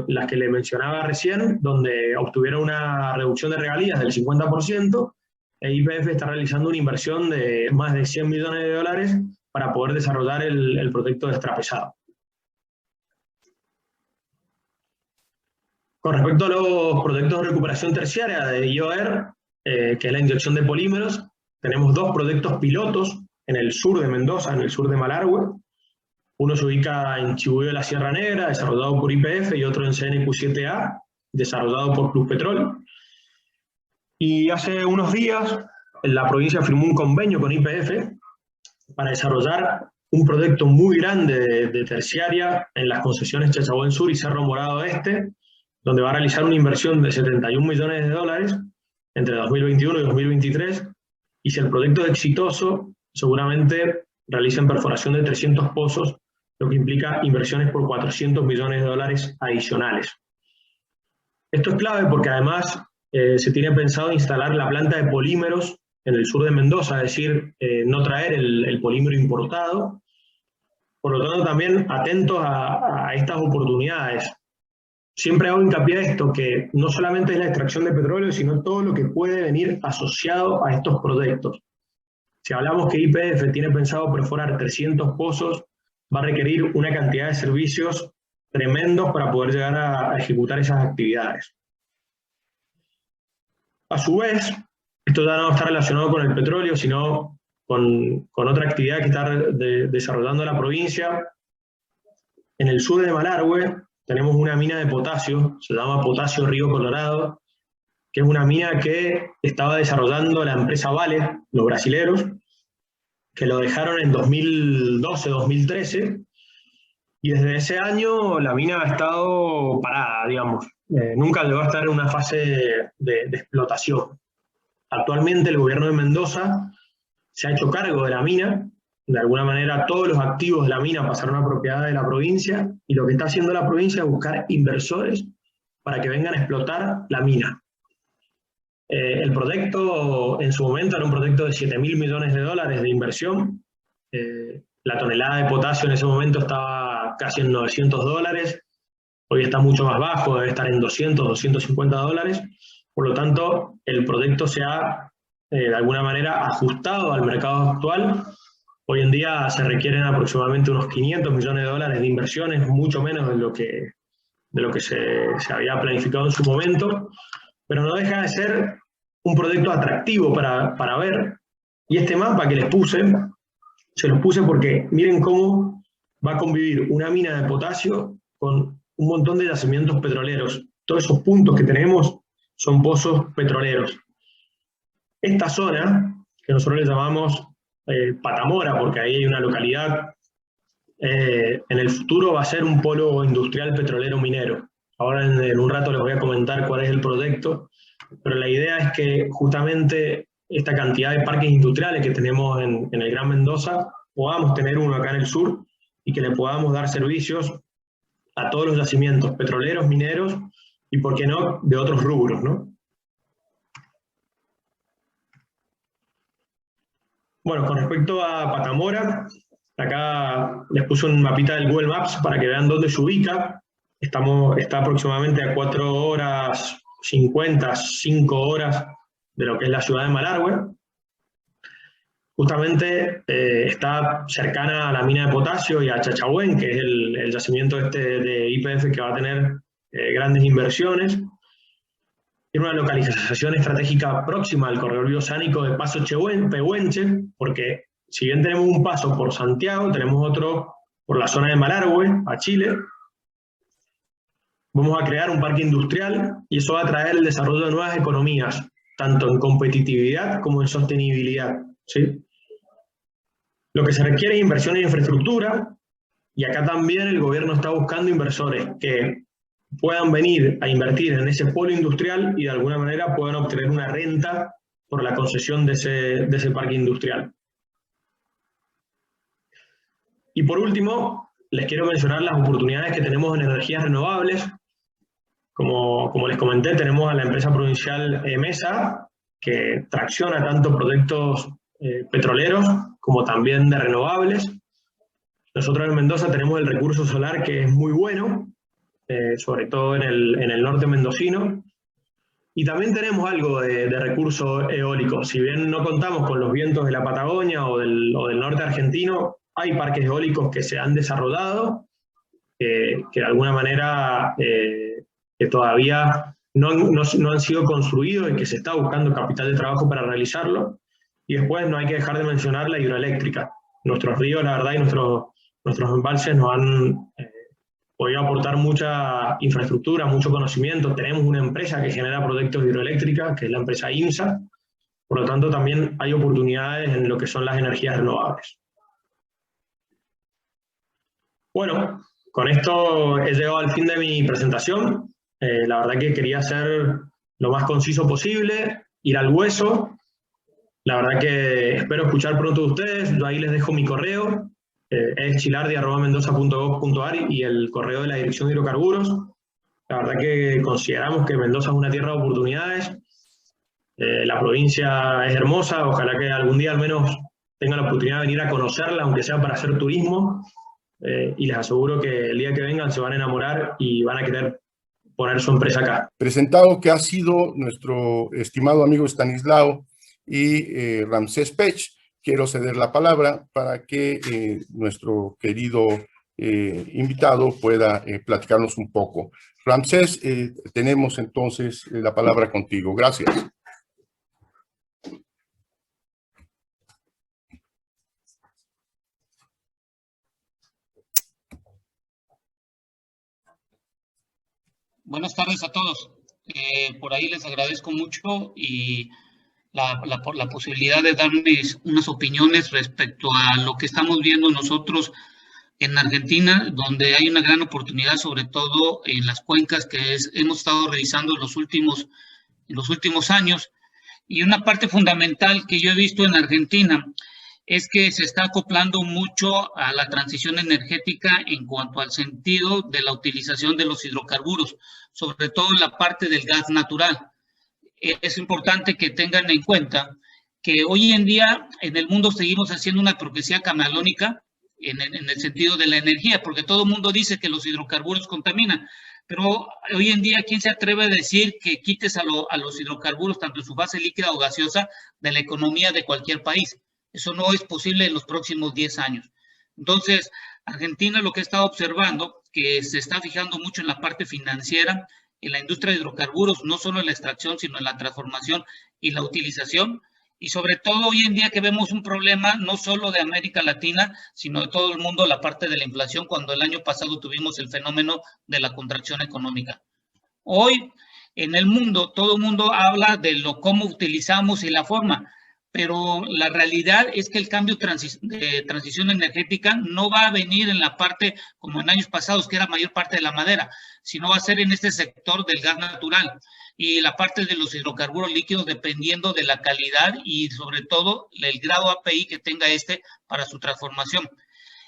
la que le mencionaba recién, donde obtuvieron una reducción de regalías del 50%, e YPF está realizando una inversión de más de 100 millones de dólares para poder desarrollar el proyecto de extrapesado. Con respecto a los proyectos de recuperación terciaria de IOR, que es la inyección de polímeros, tenemos 2 proyectos pilotos en el sur de Mendoza, en el sur de Malargüe. Uno se ubica en Chibuyú de la Sierra Negra, desarrollado por YPF, y otro en CNQ7A, desarrollado por Pluspetrol. Y hace unos días la provincia firmó un convenio con YPF para desarrollar un proyecto muy grande de terciaria en las concesiones Chachahuén Sur y Cerro Morado Este, donde va a realizar una inversión de 71 millones de dólares entre 2021 y 2023, y si el proyecto es exitoso, seguramente realicen perforación de 300 pozos, lo que implica inversiones por 400 millones de dólares adicionales. Esto es clave porque además se tiene pensado instalar la planta de polímeros en el sur de Mendoza, es decir, no traer el polímero importado. Por lo tanto, también atentos a estas oportunidades. Siempre hago hincapié a esto, que no solamente es la extracción de petróleo, sino todo lo que puede venir asociado a estos proyectos. Si hablamos que YPF tiene pensado perforar 300 pozos, va a requerir una cantidad de servicios tremendos para poder llegar a ejecutar esas actividades. A su vez, esto ya no está relacionado con el petróleo, sino con otra actividad que está desarrollando la provincia. En el sur de Malargüe tenemos una mina de potasio, se llama Potasio Río Colorado, que es una mina que estaba desarrollando la empresa Vale, los brasileros, que lo dejaron en 2012-2013, y desde ese año la mina ha estado parada, digamos. Nunca llegó a estar en una fase de explotación. Actualmente el gobierno de Mendoza se ha hecho cargo de la mina. De alguna manera todos los activos de la mina pasaron a propiedad de la provincia, y lo que está haciendo la provincia es buscar inversores para que vengan a explotar la mina. El proyecto en su momento era un proyecto de 7.000 millones de dólares de inversión. La tonelada de potasio en ese momento estaba casi en $900. Hoy está mucho más bajo, debe estar en 200, 250 dólares. Por lo tanto, el proyecto se ha, de alguna manera, ajustado al mercado actual. Hoy en día se requieren aproximadamente unos 500 millones de dólares de inversiones, mucho menos de lo que se había planificado en su momento, pero no deja de ser un proyecto atractivo para ver. Y este mapa que les puse, se los puse porque miren cómo va a convivir una mina de potasio con un montón de yacimientos petroleros. Todos esos puntos que tenemos son pozos petroleros. Esta zona, que nosotros le llamamos Patamora, porque ahí hay una localidad, en el futuro va a ser un polo industrial petrolero minero. Ahora en un rato les voy a comentar cuál es el proyecto, pero la idea es que justamente esta cantidad de parques industriales que tenemos en el Gran Mendoza, podamos tener uno acá en el sur y que le podamos dar servicios a todos los yacimientos petroleros, mineros y, por qué no, de otros rubros, ¿no? Bueno, con respecto a Patamora, acá les puse un mapita del Google Maps para que vean dónde se ubica. Está aproximadamente a 4 horas 50, 5 horas de lo que es la ciudad de Malargüe. Justamente está cercana a la mina de potasio y a Chachahuén, que es el yacimiento de YPF que va a tener grandes inversiones. Tiene una localización estratégica próxima al corredor bioceánico de Paso Pehuenche, porque si bien tenemos un paso por Santiago, tenemos otro por la zona de Malargüe, a Chile. Vamos a crear un parque industrial y eso va a traer el desarrollo de nuevas economías, tanto en competitividad como en sostenibilidad, ¿sí? Lo que se requiere es inversión en infraestructura, y acá también el gobierno está buscando inversores que puedan venir a invertir en ese polo industrial y de alguna manera puedan obtener una renta por la concesión de ese parque industrial. Y por último, les quiero mencionar las oportunidades que tenemos en energías renovables. Como les comenté, tenemos a la empresa provincial MESA, que tracciona tanto proyectos petroleros como también de renovables. Nosotros en Mendoza tenemos el recurso solar, que es muy bueno, sobre todo en el norte mendocino. Y también tenemos algo de recurso eólico. Si bien no contamos con los vientos de la Patagonia o del norte argentino, hay parques eólicos que se han desarrollado, que de alguna manera que todavía no han sido construidos y que se está buscando capital de trabajo para realizarlo. Y después no hay que dejar de mencionar la hidroeléctrica. Nuestros ríos, la verdad, y nuestros embalses nos han podido aportar mucha infraestructura, mucho conocimiento. Tenemos una empresa que genera proyectos de hidroeléctrica, que es la empresa IMSA. Por lo tanto, también hay oportunidades en lo que son las energías renovables. Bueno, con esto he llegado al fin de mi presentación. La verdad que quería ser lo más conciso posible, ir al hueso. La verdad que espero escuchar pronto de ustedes. Yo ahí les dejo mi correo, es chilardi@mendoza.gov.ar, y el correo de la Dirección de Hidrocarburos. La verdad que consideramos que Mendoza es una tierra de oportunidades. La provincia es hermosa, ojalá que algún día al menos tengan la oportunidad de venir a conocerla, aunque sea para hacer turismo. Y les aseguro que el día que vengan se van a enamorar y van a querer poner su empresa acá. Presentado que ha sido nuestro estimado amigo Stanislao y Ramsés Pech, quiero ceder la palabra para que nuestro querido invitado pueda platicarnos un poco. Ramsés, tenemos entonces la palabra contigo. Gracias. Buenas tardes a todos. Por ahí les agradezco mucho y la posibilidad de darles unas opiniones respecto a lo que estamos viendo nosotros en Argentina, donde hay una gran oportunidad, sobre todo en las cuencas que hemos estado revisando en los últimos años. Y una parte fundamental que yo he visto en Argentina es que se está acoplando mucho a la transición energética en cuanto al sentido de la utilización de los hidrocarburos, sobre todo en la parte del gas natural. es importante que tengan en cuenta que hoy en día en el mundo seguimos haciendo una progresión camaleónica en el sentido de la energía, porque todo el mundo dice que los hidrocarburos contaminan, pero hoy en día, ¿quién se atreve a decir que quites a los hidrocarburos, tanto en su fase líquida o gaseosa, de la economía de cualquier país? Eso no es posible en los próximos 10 años. Entonces, Argentina lo que está observando, que se está fijando mucho en la parte financiera, en la industria de hidrocarburos, no solo en la extracción, sino en la transformación y la utilización, y sobre todo hoy en día que vemos un problema no solo de América Latina, sino de todo el mundo, la parte de la inflación, cuando el año pasado tuvimos el fenómeno de la contracción económica. Hoy, en el mundo, todo el mundo habla de cómo utilizamos y la forma, pero la realidad es que el cambio de transición energética no va a venir en la parte, como en años pasados, que era mayor parte de la madera, sino va a ser en este sector del gas natural y la parte de los hidrocarburos líquidos, dependiendo de la calidad y sobre todo el grado API que tenga para su transformación.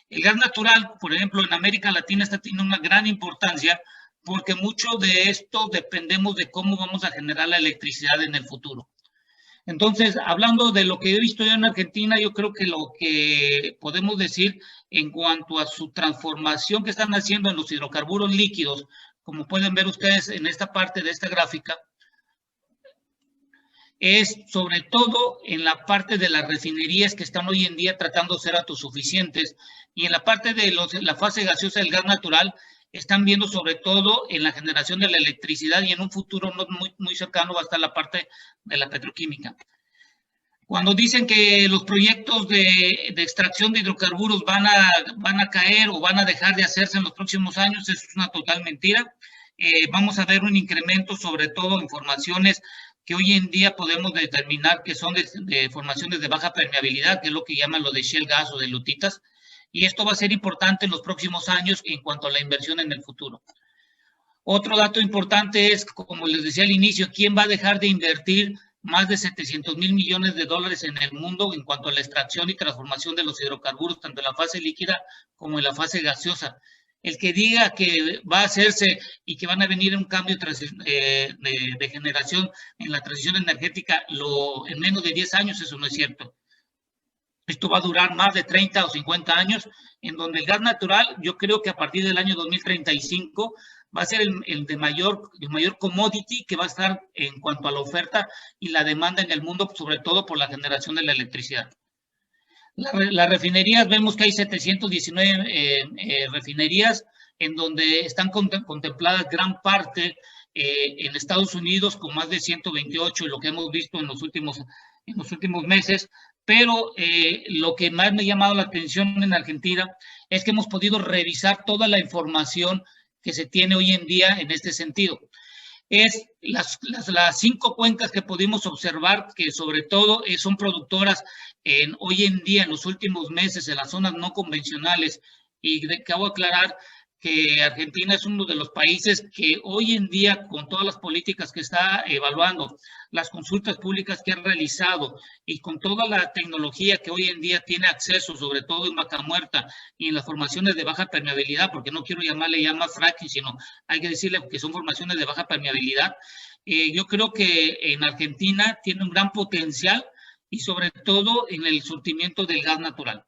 El gas natural, por ejemplo, en América Latina está teniendo una gran importancia porque mucho de esto dependemos de cómo vamos a generar la electricidad en el futuro. Entonces, hablando de lo que he visto yo en Argentina, yo creo que lo que podemos decir en cuanto a su transformación que están haciendo en los hidrocarburos líquidos, como pueden ver ustedes en esta parte de esta gráfica, es sobre todo en la parte de las refinerías que están hoy en día tratando de ser autosuficientes, y en la parte de la fase gaseosa del gas natural están viendo sobre todo en la generación de la electricidad, y en un futuro no muy cercano va a estar la parte de la petroquímica. Cuando dicen que los proyectos de extracción de hidrocarburos van a caer o van a dejar de hacerse en los próximos años, eso es una total mentira. Vamos a ver un incremento, sobre todo en formaciones que hoy en día podemos determinar que son de formaciones de baja permeabilidad, que es lo que llaman lo de shale gas o de lutitas, y esto va a ser importante en los próximos años en cuanto a la inversión en el futuro. Otro dato importante es, como les decía al inicio, ¿quién va a dejar de invertir más de 700,000 millones de dólares en el mundo en cuanto a la extracción y transformación de los hidrocarburos, tanto en la fase líquida como en la fase gaseosa? El que diga que va a hacerse y que van a venir un cambio de generación en la transición energética en menos de 10 años, eso no es cierto. Esto va a durar más de 30 o 50 años, en donde el gas natural, yo creo que a partir del año 2035, va a ser el de mayor commodity que va a estar en cuanto a la oferta y la demanda en el mundo, sobre todo por la generación de la electricidad. Las refinerías, vemos que hay 719 refinerías en donde están contempladas gran parte en Estados Unidos con más de 128, lo que hemos visto en los últimos meses, pero lo que más me ha llamado la atención en Argentina es que hemos podido revisar toda la información que se tiene hoy en día en este sentido. Es las 5 cuencas que pudimos observar, que sobre todo son productoras hoy en día, en los últimos meses, en las zonas no convencionales, y acabo de aclarar que Argentina es uno de los países que hoy en día, con todas las políticas que está evaluando, las consultas públicas que ha realizado y con toda la tecnología que hoy en día tiene acceso, sobre todo en Vaca Muerta y en las formaciones de baja permeabilidad, porque no quiero llamarle ya más fracking, sino hay que decirle que son formaciones de baja permeabilidad, yo creo que en Argentina tiene un gran potencial y sobre todo en el surtimiento del gas natural.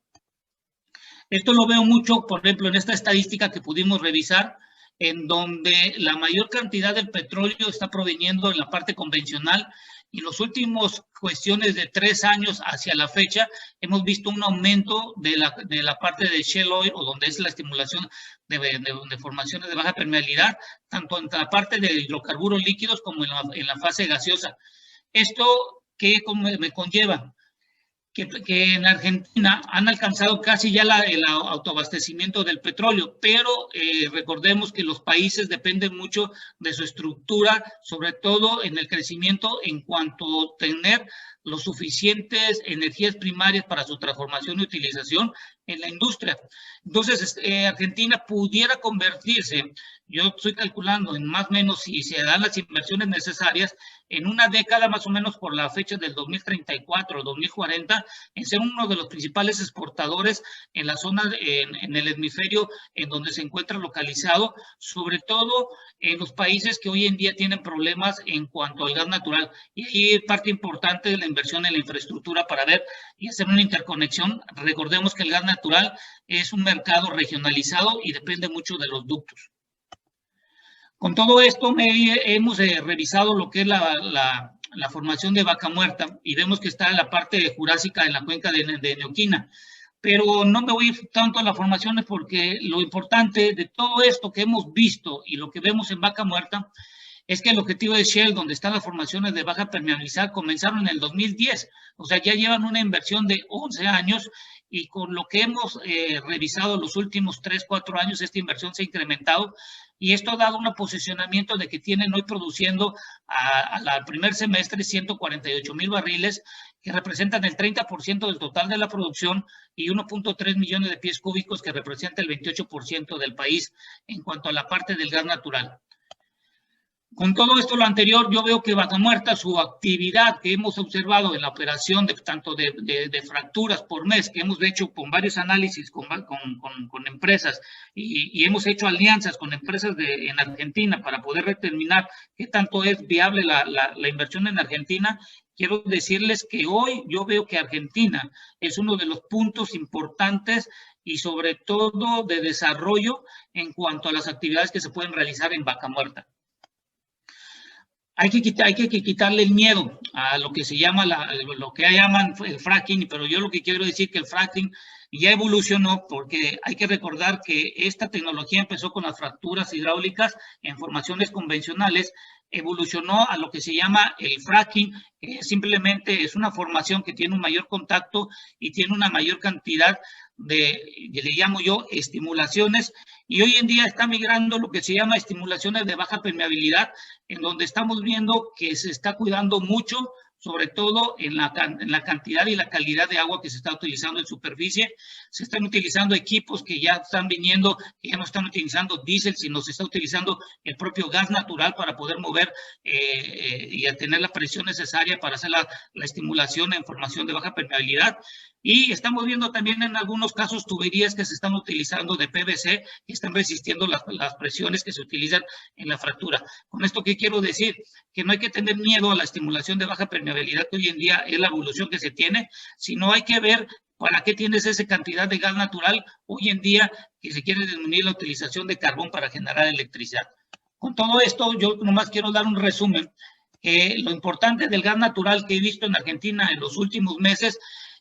Esto lo veo mucho, por ejemplo, en esta estadística que pudimos revisar, en donde la mayor cantidad del petróleo está proveniendo en la parte convencional, y en los últimos cuestiones de 3 años hacia la fecha hemos visto un aumento de la parte de shale oil, o donde es la estimulación de formaciones de baja permeabilidad, tanto en la parte de hidrocarburos líquidos como en la fase gaseosa. Esto, ¿qué me conlleva? Que en Argentina han alcanzado casi ya el autoabastecimiento del petróleo, pero recordemos que los países dependen mucho de su estructura, sobre todo en el crecimiento en cuanto a tener los suficientes energías primarias para su transformación y utilización en la industria. Entonces, Argentina pudiera convertirse, yo estoy calculando en más o menos, si se dan las inversiones necesarias, en una década más o menos por la fecha del 2034 o 2040, en ser uno de los principales exportadores en la zona, en el hemisferio en donde se encuentra localizado, sobre todo en los países que hoy en día tienen problemas en cuanto al gas natural. Y ahí es parte importante de la inversión en la infraestructura para ver y hacer una interconexión. Recordemos que el gas natural es un mercado regionalizado y depende mucho de los ductos. Con todo esto hemos revisado lo que es la formación de Vaca Muerta y vemos que está en la parte jurásica en la cuenca de Neuquina. Pero no me voy a ir tanto a las formaciones porque lo importante de todo esto que hemos visto y lo que vemos en Vaca Muerta es que el objetivo de Shell, donde están las formaciones de baja permeabilidad, comenzaron en el 2010. O sea, ya llevan una inversión de 11 años y con lo que hemos revisado los últimos 3, 4 años, esta inversión se ha incrementado y esto ha dado un posicionamiento de que tienen hoy produciendo al primer semestre 148,000 barriles, que representan el 30% del total de la producción y 1.3 millones de pies cúbicos, que representa el 28% del país en cuanto a la parte del gas natural. Con todo esto, lo anterior, yo veo que Vaca Muerta, su actividad que hemos observado en la operación tanto de fracturas por mes, que hemos hecho con varios análisis con empresas y hemos hecho alianzas con empresas en Argentina para poder determinar qué tanto es viable la inversión en Argentina. Quiero decirles que hoy yo veo que Argentina es uno de los puntos importantes y sobre todo de desarrollo en cuanto a las actividades que se pueden realizar en Vaca Muerta. Hay que quitarle el miedo a lo que se llama, lo que llaman el fracking, pero yo lo que quiero decir que el fracking ya evolucionó, porque hay que recordar que esta tecnología empezó con las fracturas hidráulicas en formaciones convencionales, evolucionó a lo que se llama el fracking, que simplemente es una formación que tiene un mayor contacto y tiene una mayor cantidad le llamo yo, estimulaciones, y hoy en día está migrando lo que se llama estimulaciones de baja permeabilidad, en donde estamos viendo que se está cuidando mucho, sobre todo en la cantidad y la calidad de agua que se está utilizando en superficie. Se están utilizando equipos que ya están viniendo, que ya no están utilizando diésel, sino se está utilizando el propio gas natural para poder mover y tener la presión necesaria para hacer la estimulación en formación de baja permeabilidad. Y estamos viendo también en algunos casos tuberías que se están utilizando de PVC, que están resistiendo las presiones que se utilizan en la fractura. Con esto, ¿qué quiero decir? Que no hay que tener miedo a la estimulación de baja permeabilidad, que hoy en día es la evolución que se tiene, sino hay que ver para qué tienes esa cantidad de gas natural hoy en día que se quiere disminuir la utilización de carbón para generar electricidad. Con todo esto, yo nomás quiero dar un resumen. Lo importante del gas natural que he visto en Argentina en los últimos meses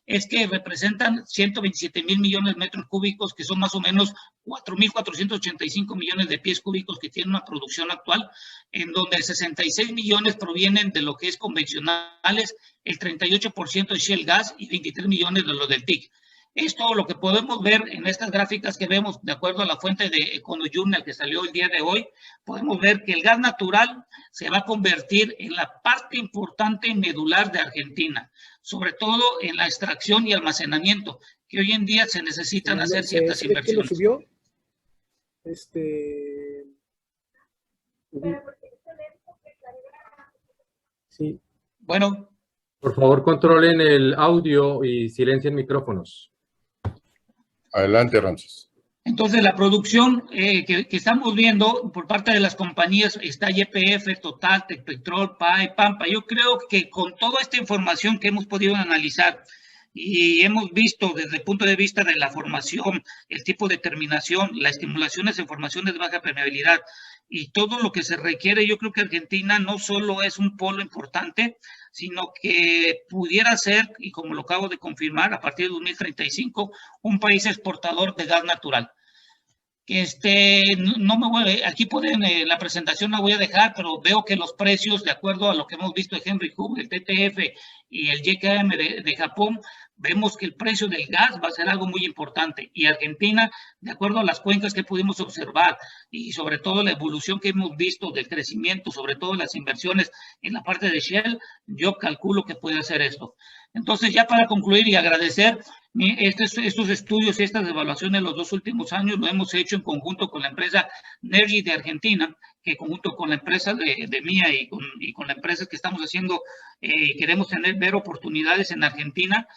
es que representan 127,000 millones de metros cúbicos, que son más o menos 4,485 millones de pies cúbicos que tienen una producción actual, en donde 66 millones provienen de lo que es convencionales, el 38% de Shell Gas y 23 millones de lo del TIC. Esto lo que podemos ver en estas gráficas que vemos, de acuerdo a la fuente de EconoJournal que salió el día de hoy, podemos ver que el gas natural se va a convertir en la parte importante y medular de Argentina, sobre todo en la extracción y almacenamiento, que hoy en día se necesitan hacer ciertas inversiones. ¿Quién lo subió? Sí. Bueno. Por favor, controlen el audio y silencien micrófonos. Adelante, Ramses. Entonces, la producción que estamos viendo por parte de las compañías está YPF, Total, Tecpetrol, PAE, Pampa. Yo creo que con toda esta información que hemos podido analizar y hemos visto desde el punto de vista de la formación, el tipo de terminación, las estimulaciones en formaciones de baja permeabilidad y todo lo que se requiere, yo creo que Argentina no solo es un polo importante, sino que pudiera ser, y como lo acabo de confirmar, a partir de 2035, un país exportador de gas natural. No me voy, aquí pueden, la presentación la voy a dejar, pero veo que los precios, de acuerdo a lo que hemos visto de Henry Hub, el TTF y el JKM de Japón, vemos que el precio del gas va a ser algo muy importante. Y Argentina, de acuerdo a las cuencas que pudimos observar y sobre todo la evolución que hemos visto del crecimiento, sobre todo las inversiones en la parte de Shell, yo calculo que puede hacer esto. Entonces, ya para concluir y agradecer, estos estudios y estas evaluaciones los 2 últimos años lo hemos hecho en conjunto con la empresa Nergy de Argentina, que conjunto con la empresa de Mía y con la empresa que estamos haciendo, queremos ver oportunidades en Argentina.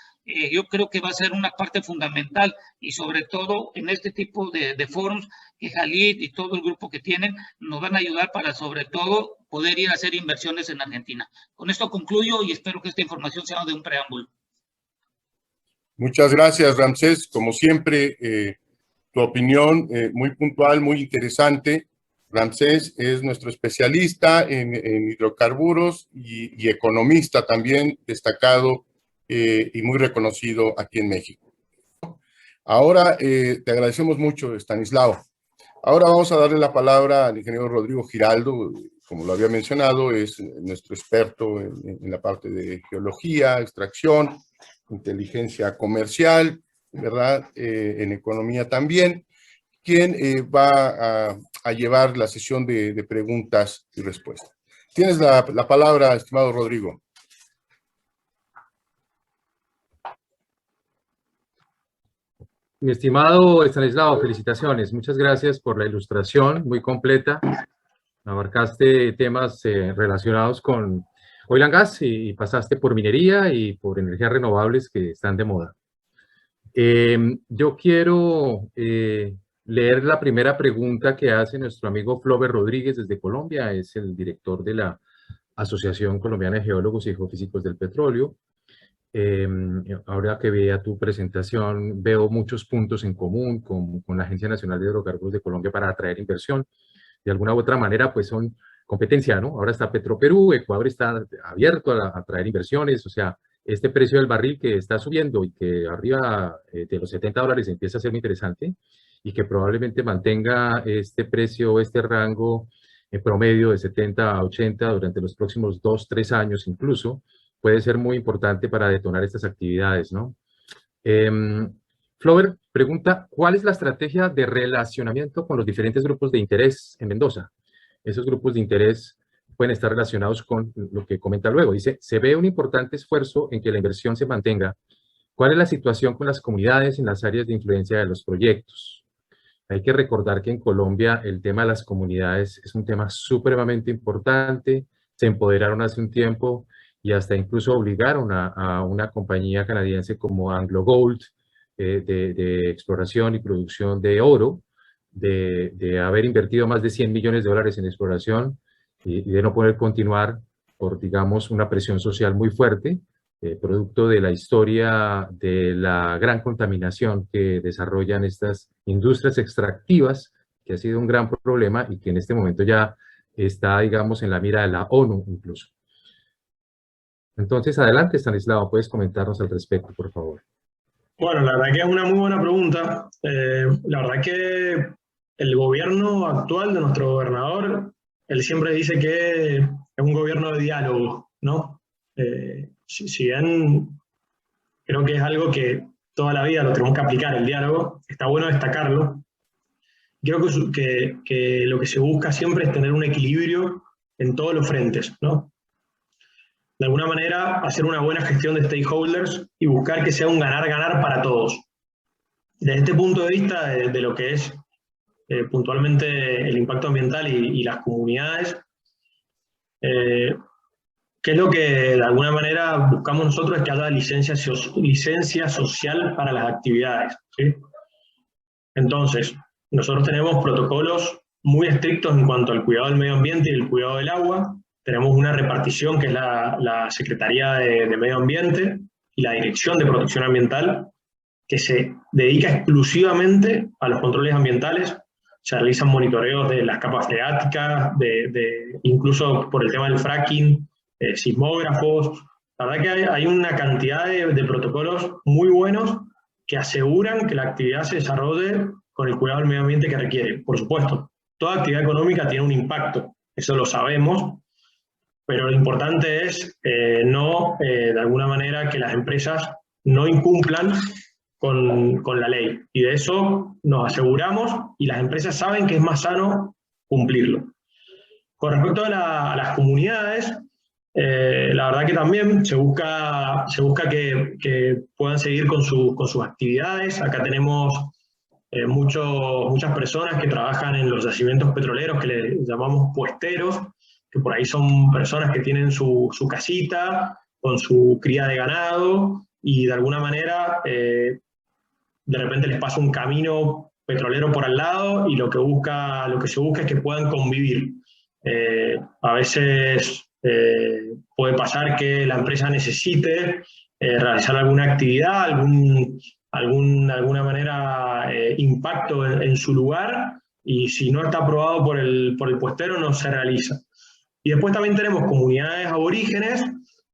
Yo creo que va a ser una parte fundamental y sobre todo en este tipo de foros que Khalid y todo el grupo que tienen nos van a ayudar para sobre todo poder ir a hacer inversiones en Argentina. Con esto concluyo y espero que esta información sea de un preámbulo. Muchas gracias, Ramsés. Como siempre, tu opinión muy puntual, muy interesante. Ramsés es nuestro especialista en hidrocarburos y economista también destacado y muy reconocido aquí en México. Ahora te agradecemos mucho, Estanislao. Ahora vamos a darle la palabra al ingeniero Rodrigo Giraldo. Como lo había mencionado, es nuestro experto en la parte de geología, extracción, inteligencia comercial, ¿verdad? En economía también, quien va a llevar la sesión de preguntas y respuestas. Tienes la palabra, estimado Rodrigo. Mi estimado Estanislao, felicitaciones. Muchas gracias por la ilustración, muy completa. Abarcaste temas relacionados con oil and gas y pasaste por minería y por energías renovables que están de moda. Yo quiero leer la primera pregunta que hace nuestro amigo Flover Rodríguez desde Colombia. Es el director de la Asociación Colombiana de Geólogos y Geofísicos del Petróleo. Ahora que veía tu presentación, veo muchos puntos en común con la Agencia Nacional de Hidrocarburos de Colombia para atraer inversión. De alguna u otra manera, pues son competencia, ¿no? Ahora está Petroperú, Ecuador está abierto a atraer inversiones, o sea, este precio del barril que está subiendo y que arriba de los $70 empieza a ser muy interesante y que probablemente mantenga este precio, este rango en promedio de 70 a 80 durante los próximos 2, 3 años incluso, puede ser muy importante para detonar estas actividades, ¿no? Flover pregunta, ¿cuál es la estrategia de relacionamiento con los diferentes grupos de interés en Mendoza? Esos grupos de interés pueden estar relacionados con lo que comenta luego. Dice, se ve un importante esfuerzo en que la inversión se mantenga. ¿Cuál es la situación con las comunidades en las áreas de influencia de los proyectos? Hay que recordar que en Colombia el tema de las comunidades es un tema supremamente importante. Se empoderaron hace un tiempo y hasta incluso obligaron a una compañía canadiense como Anglo Gold de exploración y producción de oro, de haber invertido más de $100 millones en exploración y de no poder continuar por, digamos, una presión social muy fuerte, producto de la historia de la gran contaminación que desarrollan estas industrias extractivas, que ha sido un gran problema y que en este momento ya está, digamos, en la mira de la ONU incluso. Entonces, adelante, Estanislao, puedes comentarnos al respecto, por favor. Bueno, la verdad que es una muy buena pregunta. La verdad que el gobierno actual de nuestro gobernador, él siempre dice que es un gobierno de diálogo, ¿no? Si bien creo que es algo que toda la vida lo tenemos que aplicar, el diálogo, está bueno destacarlo. Creo que lo que se busca siempre es tener un equilibrio en todos los frentes, ¿no? De alguna manera, hacer una buena gestión de stakeholders y buscar que sea un ganar-ganar para todos. Desde este punto de vista, de lo que es puntualmente el impacto ambiental y las comunidades, ¿qué es lo que de alguna manera buscamos nosotros? Es que haya licencia social para las actividades, ¿sí? Entonces, nosotros tenemos protocolos muy estrictos en cuanto al cuidado del medio ambiente y el cuidado del agua. Tenemos una repartición que es la Secretaría de Medio Ambiente y la Dirección de Protección Ambiental, que se dedica exclusivamente a los controles ambientales. Se realizan monitoreos de las capas freáticas, incluso por el tema del fracking, sismógrafos. La verdad que hay una cantidad de protocolos muy buenos que aseguran que la actividad se desarrolle con el cuidado del medio ambiente que requiere. Por supuesto, toda actividad económica tiene un impacto, eso lo sabemos, pero lo importante es de alguna manera que las empresas no incumplan con la ley. Y de eso nos aseguramos y las empresas saben que es más sano cumplirlo. Con respecto a las comunidades, la verdad que también se busca que puedan seguir con sus actividades. Acá tenemos muchas personas que trabajan en los yacimientos petroleros, que le llamamos puesteros, que por ahí son personas que tienen su casita con su cría de ganado y de alguna manera de repente les pasa un camino petrolero por al lado y lo que se busca es que puedan convivir. A veces puede pasar que la empresa necesite realizar alguna actividad, alguna manera impacto en su lugar, y si no está aprobado por el puestero no se realiza. Y después también tenemos comunidades aborígenes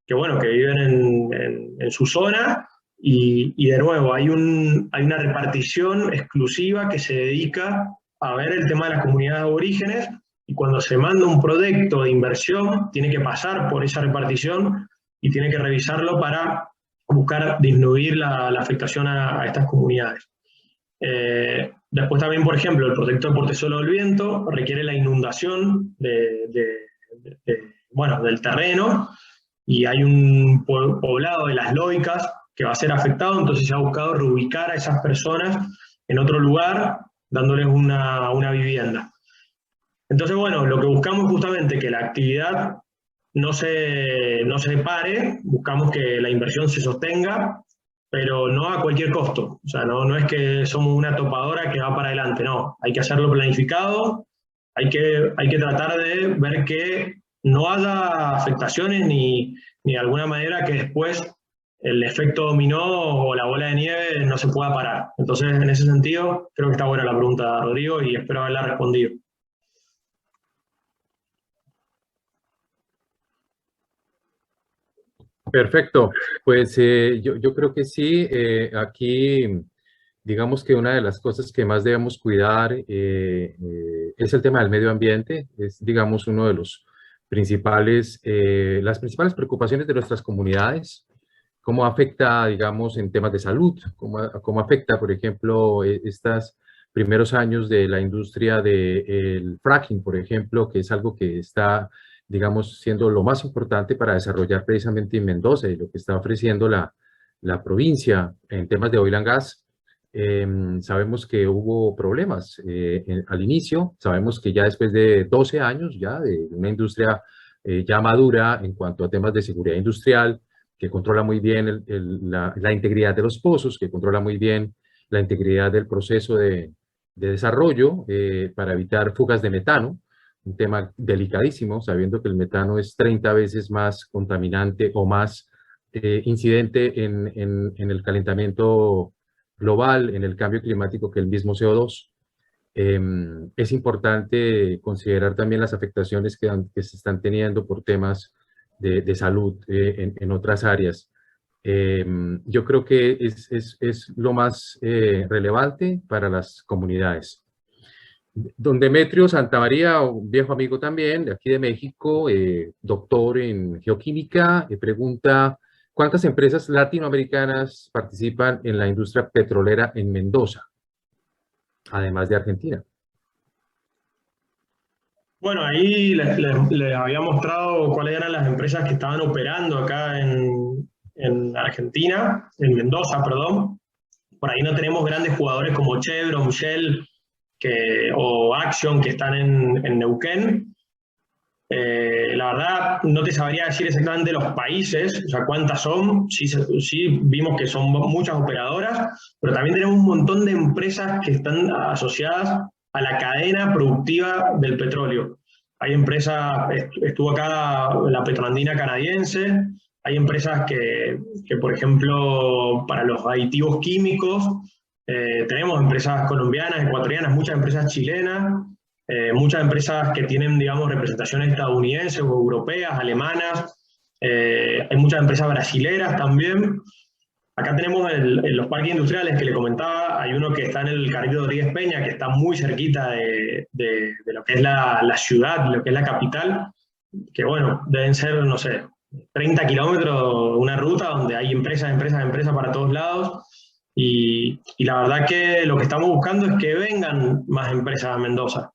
que, bueno, que viven en su zona, y de nuevo hay una repartición exclusiva que se dedica a ver el tema de las comunidades aborígenes, y cuando se manda un proyecto de inversión tiene que pasar por esa repartición y tiene que revisarlo para buscar disminuir la afectación a estas comunidades. Después también, por ejemplo, el proyecto de Portezuelo del Viento requiere la inundación del terreno, y hay un poblado de Las Loicas que va a ser afectado, entonces se ha buscado reubicar a esas personas en otro lugar, dándoles una vivienda. Entonces, bueno, lo que buscamos es justamente que la actividad no se pare, buscamos que la inversión se sostenga, pero no a cualquier costo. O sea, no es que somos una topadora que va para adelante, no. Hay que hacerlo planificado, hay que tratar de ver que no haya afectaciones ni de alguna manera que después el efecto dominó o la bola de nieve no se pueda parar. Entonces, en ese sentido, creo que está buena la pregunta, Rodrigo, y espero haberla respondido. Perfecto, pues yo creo que sí, aquí digamos que una de las cosas que más debemos cuidar es el tema del medio ambiente, es digamos uno de los las principales preocupaciones de nuestras comunidades, cómo afecta digamos en temas de salud, cómo afecta por ejemplo estos primeros años de la industria del fracking, por ejemplo, que es algo que está digamos, siendo lo más importante para desarrollar precisamente en Mendoza y lo que está ofreciendo la provincia en temas de oil and gas. Sabemos que hubo problemas al inicio, sabemos que ya después de 12 años ya de una industria ya madura en cuanto a temas de seguridad industrial, que controla muy bien la integridad de los pozos, que controla muy bien la integridad del proceso de desarrollo para evitar fugas de metano, un tema delicadísimo, sabiendo que el metano es 30 veces más contaminante o más incidente en el calentamiento global, en el cambio climático que el mismo CO2. Es importante considerar también las afectaciones que se están teniendo por temas de salud en otras áreas. Yo creo que es lo más relevante para las comunidades. Don Demetrio Santamaría, un viejo amigo también, de aquí de México, doctor en geoquímica, pregunta, ¿cuántas empresas latinoamericanas participan en la industria petrolera en Mendoza, además de Argentina? Bueno, ahí les había mostrado cuáles eran las empresas que estaban operando acá en Argentina, en Mendoza, perdón. Por ahí no tenemos grandes jugadores como Chevron, Shell, o Action, que están en Neuquén. La verdad, no te sabría decir exactamente los países, o sea, cuántas son. Sí vimos que son muchas operadoras, pero también tenemos un montón de empresas que están asociadas a la cadena productiva del petróleo. Hay empresas, estuvo acá la Petroandina canadiense, hay empresas que, por ejemplo, para los aditivos químicos, tenemos empresas colombianas, ecuatorianas, muchas empresas chilenas, muchas empresas que tienen, digamos, representaciones estadounidenses o europeas, alemanas, hay muchas empresas brasileras también. Acá tenemos en los parques industriales que le comentaba, hay uno que está en el Carril Rodríguez Peña, que está muy cerquita de lo que es la ciudad, lo que es la capital, que bueno, deben ser, no sé, 30 kilómetros, una ruta donde hay empresas para todos lados. Y la verdad que lo que estamos buscando es que vengan más empresas a Mendoza.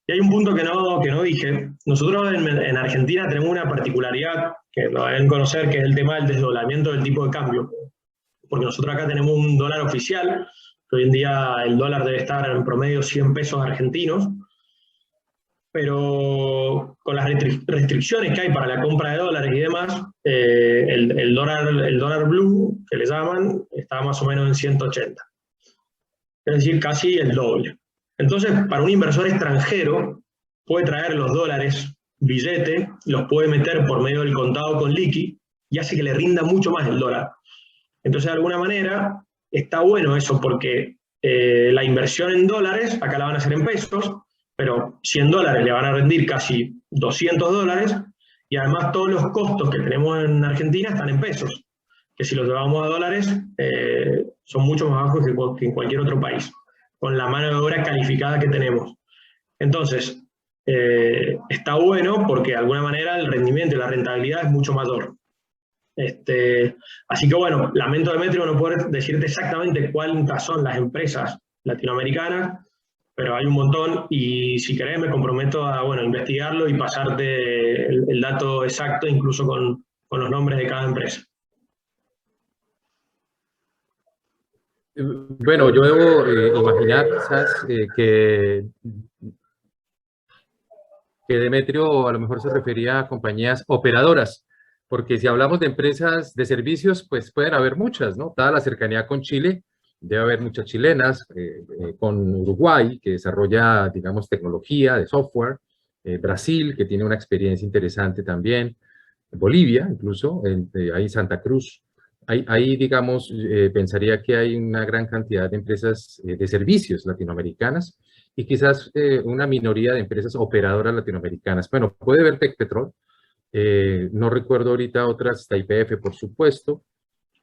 Y hay un punto que no dije. Nosotros en Argentina tenemos una particularidad que lo deben conocer, que es el tema del desdoblamiento del tipo de cambio. Porque nosotros acá tenemos un dólar oficial, que hoy en día el dólar debe estar en promedio 100 pesos argentinos, pero con las restricciones que hay para la compra de dólares y demás, el dólar blue, que le llaman, está más o menos en 180. Es decir, casi el doble. Entonces, para un inversor extranjero, puede traer los dólares, billete, los puede meter por medio del contado con liqui, y hace que le rinda mucho más el dólar. Entonces, de alguna manera, está bueno eso, porque la inversión en dólares, acá la van a hacer en pesos, pero 100 dólares le van a rendir casi 200 dólares, y además todos los costos que tenemos en Argentina están en pesos, que si los llevamos a dólares son mucho más bajos que en cualquier otro país, con la mano de obra calificada que tenemos. Entonces, está bueno porque de alguna manera el rendimiento y la rentabilidad es mucho mayor. Así que bueno, lamento, Demetrio, no poder decirte exactamente cuántas son las empresas latinoamericanas, pero hay un montón, y si querés me comprometo a investigarlo y pasarte el dato exacto, incluso con los nombres de cada empresa. Bueno, yo debo imaginar quizás que Demetrio a lo mejor se refería a compañías operadoras, porque si hablamos de empresas de servicios, pues pueden haber muchas, ¿no? Dada la cercanía con Chile, debe haber muchas chilenas, con Uruguay, que desarrolla, digamos, tecnología de software, Brasil, que tiene una experiencia interesante también, Bolivia, incluso, ahí Santa Cruz. Ahí digamos, pensaría que hay una gran cantidad de empresas de servicios latinoamericanas y quizás una minoría de empresas operadoras latinoamericanas. Bueno, puede haber Tecpetrol, no recuerdo ahorita otras, YPF, por supuesto,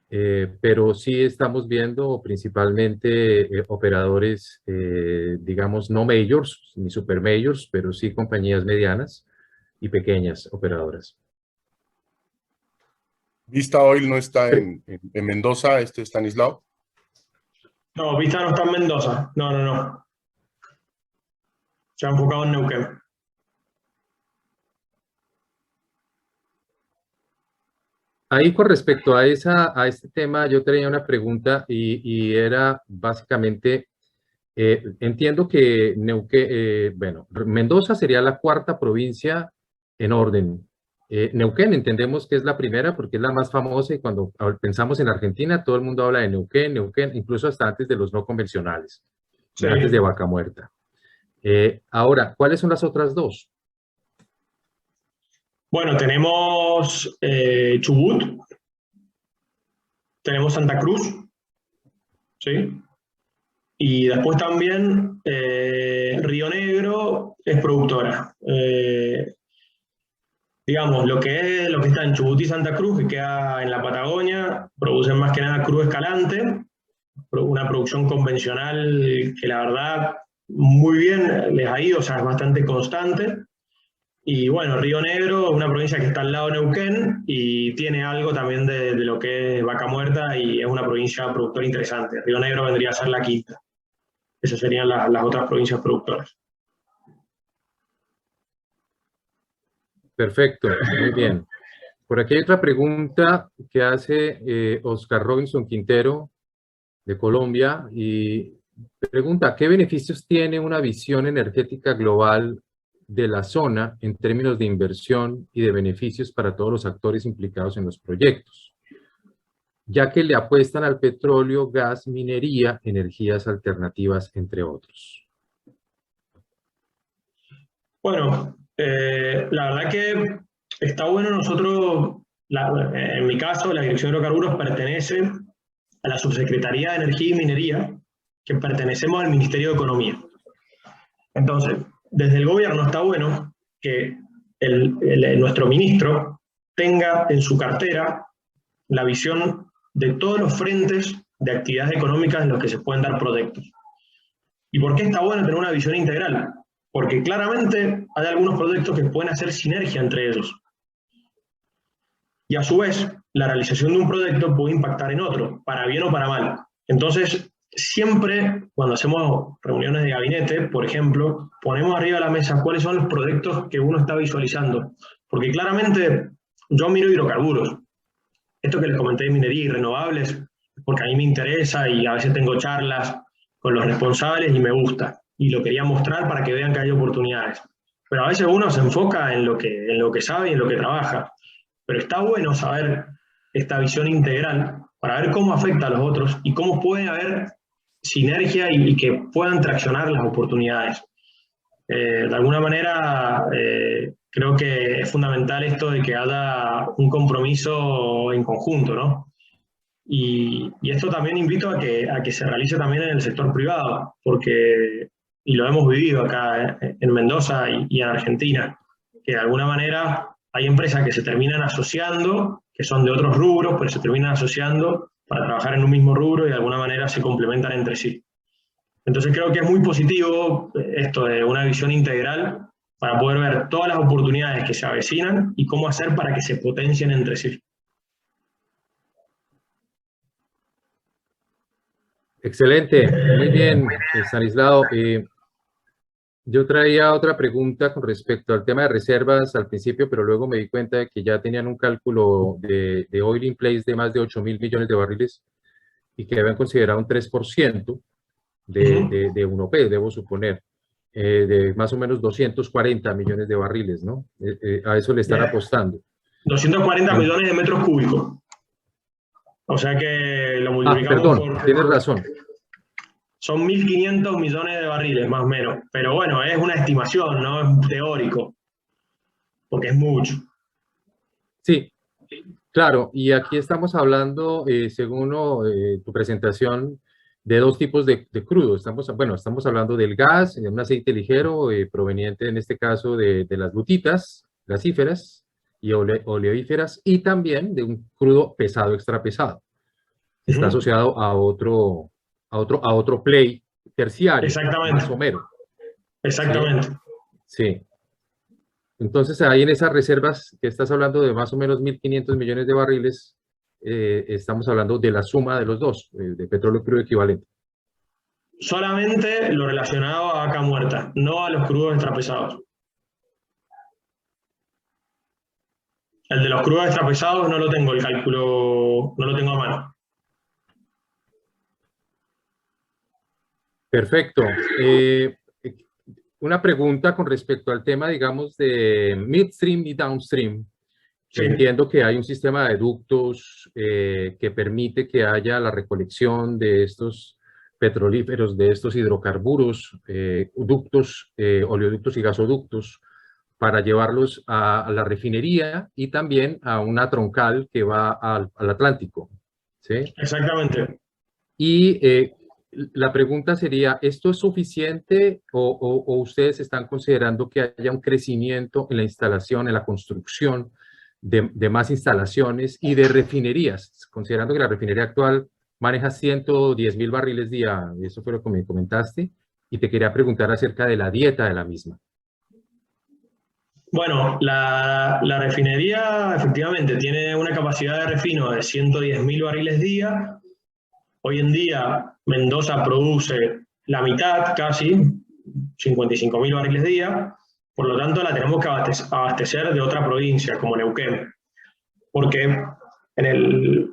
pero sí estamos viendo principalmente operadores, digamos, no majors ni super majors, pero sí compañías medianas y pequeñas operadoras. Vista Oil no está en Mendoza, Stanislao. No, Vista no está en Mendoza. No. Se ha enfocado en Neuquén. Ahí con respecto a este tema, yo tenía una pregunta y era básicamente, entiendo que Mendoza sería la cuarta provincia en orden. Neuquén entendemos que es la primera porque es la más famosa, y cuando pensamos en Argentina todo el mundo habla de Neuquén, incluso hasta antes de los no convencionales, Sí. antes de Vaca Muerta. Ahora, ¿cuáles son las otras dos? Bueno, tenemos Chubut, tenemos Santa Cruz, ¿sí? Y después también Río Negro es productora. Digamos, lo que está en Chubut y Santa Cruz, que queda en la Patagonia, producen más que nada crudo escalante, una producción convencional que la verdad muy bien les ha ido, o sea, es bastante constante. Y bueno, Río Negro, una provincia que está al lado de Neuquén y tiene algo también de lo que es Vaca Muerta, y es una provincia productora interesante. Río Negro vendría a ser la quinta. Esas serían las otras provincias productoras. Perfecto, muy bien. Por aquí hay otra pregunta que hace Oscar Robinson Quintero de Colombia y pregunta: ¿qué beneficios tiene una visión energética global de la zona en términos de inversión y de beneficios para todos los actores implicados en los proyectos, ya que le apuestan al petróleo, gas, minería, energías alternativas, entre otros? Bueno, la verdad que está bueno. Nosotros, en mi caso, la Dirección de Hidrocarburos pertenece a la Subsecretaría de Energía y Minería, que pertenecemos al Ministerio de Economía. Entonces, desde el gobierno está bueno que nuestro ministro tenga en su cartera la visión de todos los frentes de actividades económicas en los que se pueden dar proyectos. ¿Y por qué está bueno tener una visión integral? Porque claramente hay algunos proyectos que pueden hacer sinergia entre ellos. y a su vez la realización de un proyecto puede impactar en otro, para bien o para mal. Entonces, siempre cuando hacemos reuniones de gabinete, por ejemplo, ponemos arriba de la mesa cuáles son los proyectos que uno está visualizando, porque claramente yo miro hidrocarburos. Esto que les comenté de minería y renovables, porque a mí me interesa y a veces tengo charlas con los responsables y me gusta. Y lo quería mostrar para que vean que hay oportunidades. Pero a veces uno se enfoca en lo que sabe y en lo que trabaja. Pero está bueno saber esta visión integral para ver cómo afecta a los otros y cómo puede haber sinergia y que puedan traccionar las oportunidades. De alguna manera, creo que es fundamental esto de que haya un compromiso en conjunto, ¿no? Y esto también invito a que se realice también en el sector privado, porque, y lo hemos vivido acá en Mendoza y en Argentina, que de alguna manera hay empresas que se terminan asociando, que son de otros rubros, pero se terminan asociando para trabajar en un mismo rubro y de alguna manera se complementan entre sí. Entonces creo que es muy positivo esto de una visión integral para poder ver todas las oportunidades que se avecinan y cómo hacer para que se potencien entre sí. Excelente, muy bien, Estanislao. Yo traía otra pregunta con respecto al tema de reservas al principio, pero luego me di cuenta de que ya tenían un cálculo de oil in place de más de 8.000 millones de barriles y que habían considerado un 3% de 1P, debo suponer, de más o menos 240 millones de barriles, ¿no? A eso le están apostando. 240 millones de metros cúbicos. O sea que lo multiplicamos perdón, tienes razón. Son 1.500 millones de barriles, más o menos. Pero bueno, es una estimación, no es teórico, porque es mucho. Sí, claro. Y aquí estamos hablando, según tu presentación, de dos tipos de crudo. Estamos hablando del gas, de un aceite ligero proveniente, en este caso, de las lutitas gasíferas y oleíferas, y también de un crudo pesado, extra pesado. Está asociado a otro play terciario. Exactamente. Más o menos. Exactamente. Sí. Entonces, ahí en esas reservas que estás hablando de más o menos 1.500 millones de barriles, estamos hablando de la suma de los dos, de petróleo crudo equivalente. Solamente lo relacionado a vaca muerta, no a los crudos extrapesados. El de los crudos extrapesados no lo tengo el cálculo, no lo tengo a mano. Perfecto. Una pregunta con respecto al tema, digamos, de midstream y downstream. Sí. Entiendo que hay un sistema de ductos que permite que haya la recolección de estos petrolíferos, de estos hidrocarburos, ductos, oleoductos y gasoductos, para llevarlos a la refinería y también a una troncal que va al Atlántico. ¿Sí? Exactamente. Y la pregunta sería, ¿esto es suficiente o ustedes están considerando que haya un crecimiento en la instalación, en la construcción de más instalaciones y de refinerías, considerando que la refinería actual maneja 110.000 barriles día? Eso fue lo que me comentaste, y te quería preguntar acerca de la dieta de la misma. Bueno, la refinería efectivamente tiene una capacidad de refino de 110.000 barriles día. Hoy en día Mendoza produce la mitad, casi, 55.000 barriles día. Por lo tanto, la tenemos que abastecer de otra provincia, como Neuquén. Porque en el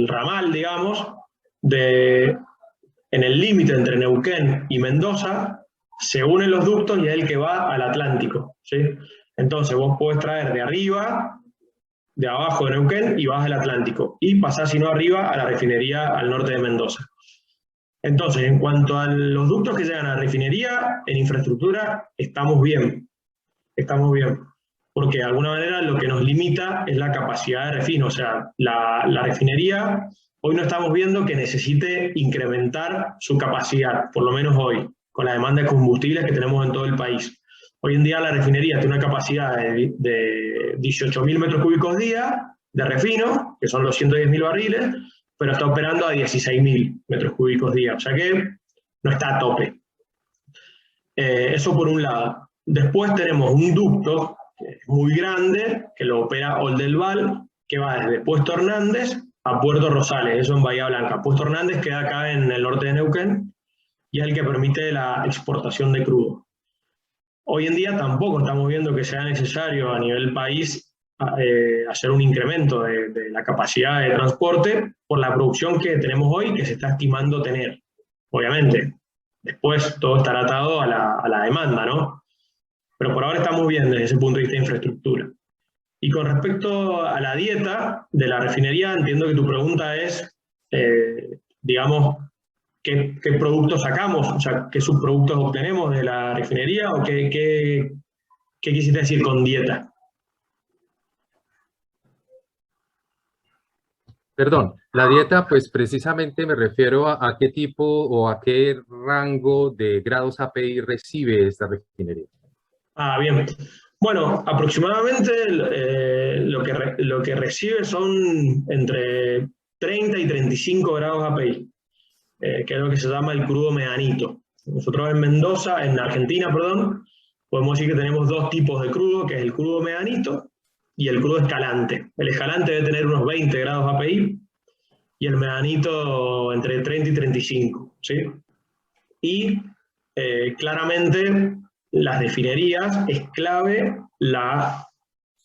ramal, digamos, en el límite entre Neuquén y Mendoza, se unen los ductos y es el que va al Atlántico, ¿sí? Entonces vos podés traer de arriba, de abajo de Neuquén, y vas al Atlántico. Y pasás, si no arriba, a la refinería al norte de Mendoza. Entonces, en cuanto a los ductos que llegan a la refinería, en infraestructura estamos bien. Estamos bien. Porque de alguna manera lo que nos limita es la capacidad de refino. O sea, la refinería, hoy no estamos viendo que necesite incrementar su capacidad, por lo menos hoy, con la demanda de combustibles que tenemos en todo el país. Hoy en día la refinería tiene una capacidad de 18.000 metros cúbicos día de refino, que son los 110.000 barriles, pero está operando a 16.000 metros cúbicos día, o sea que no está a tope. Eso por un lado. Después tenemos un ducto muy grande, que lo opera Oldelval, que va desde Puesto Hernández a Puerto Rosales, eso en Bahía Blanca. Puesto Hernández queda acá en el norte de Neuquén y es el que permite la exportación de crudo. Hoy en día tampoco estamos viendo que sea necesario a nivel país hacer un incremento de la capacidad de transporte por la producción que tenemos hoy, que se está estimando tener. Obviamente, después todo estará atado a la demanda, ¿no? Pero por ahora estamos bien desde ese punto de vista de infraestructura. Y con respecto a la dieta de la refinería, entiendo que tu pregunta es, digamos, ¿qué productos sacamos? O sea, ¿qué subproductos obtenemos de la refinería? ¿O qué quisiste decir con dieta? Perdón, la dieta, pues precisamente me refiero a qué tipo o a qué rango de grados API recibe esta refinería. Ah, bien. Bueno, aproximadamente lo que recibe son entre 30 y 35 grados API, que es lo que se llama el crudo medanito. Nosotros en Mendoza, en Argentina, perdón, podemos decir que tenemos dos tipos de crudo, que es el crudo medanito y el crudo escalante. El escalante debe tener unos 20 grados API y el medanito entre 30 y 35, ¿sí? Y claramente las refinerías es clave la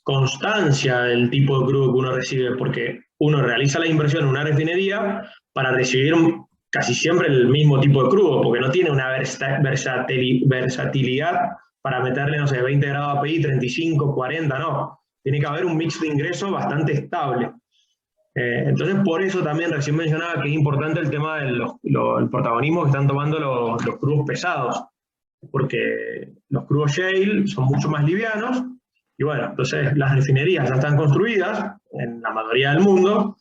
constancia del tipo de crudo que uno recibe, porque uno realiza la inversión en una refinería para recibir casi siempre el mismo tipo de crudo, porque no tiene una versatilidad para meterle, no sé, 20 grados API, 35, 40, no. Tiene que haber un mix de ingresos bastante estable. Entonces, por eso también recién mencionaba que es importante el tema del protagonismo que están tomando los crudos pesados, porque los crudos shale son mucho más livianos, y bueno, entonces las refinerías ya están construidas en la mayoría del mundo,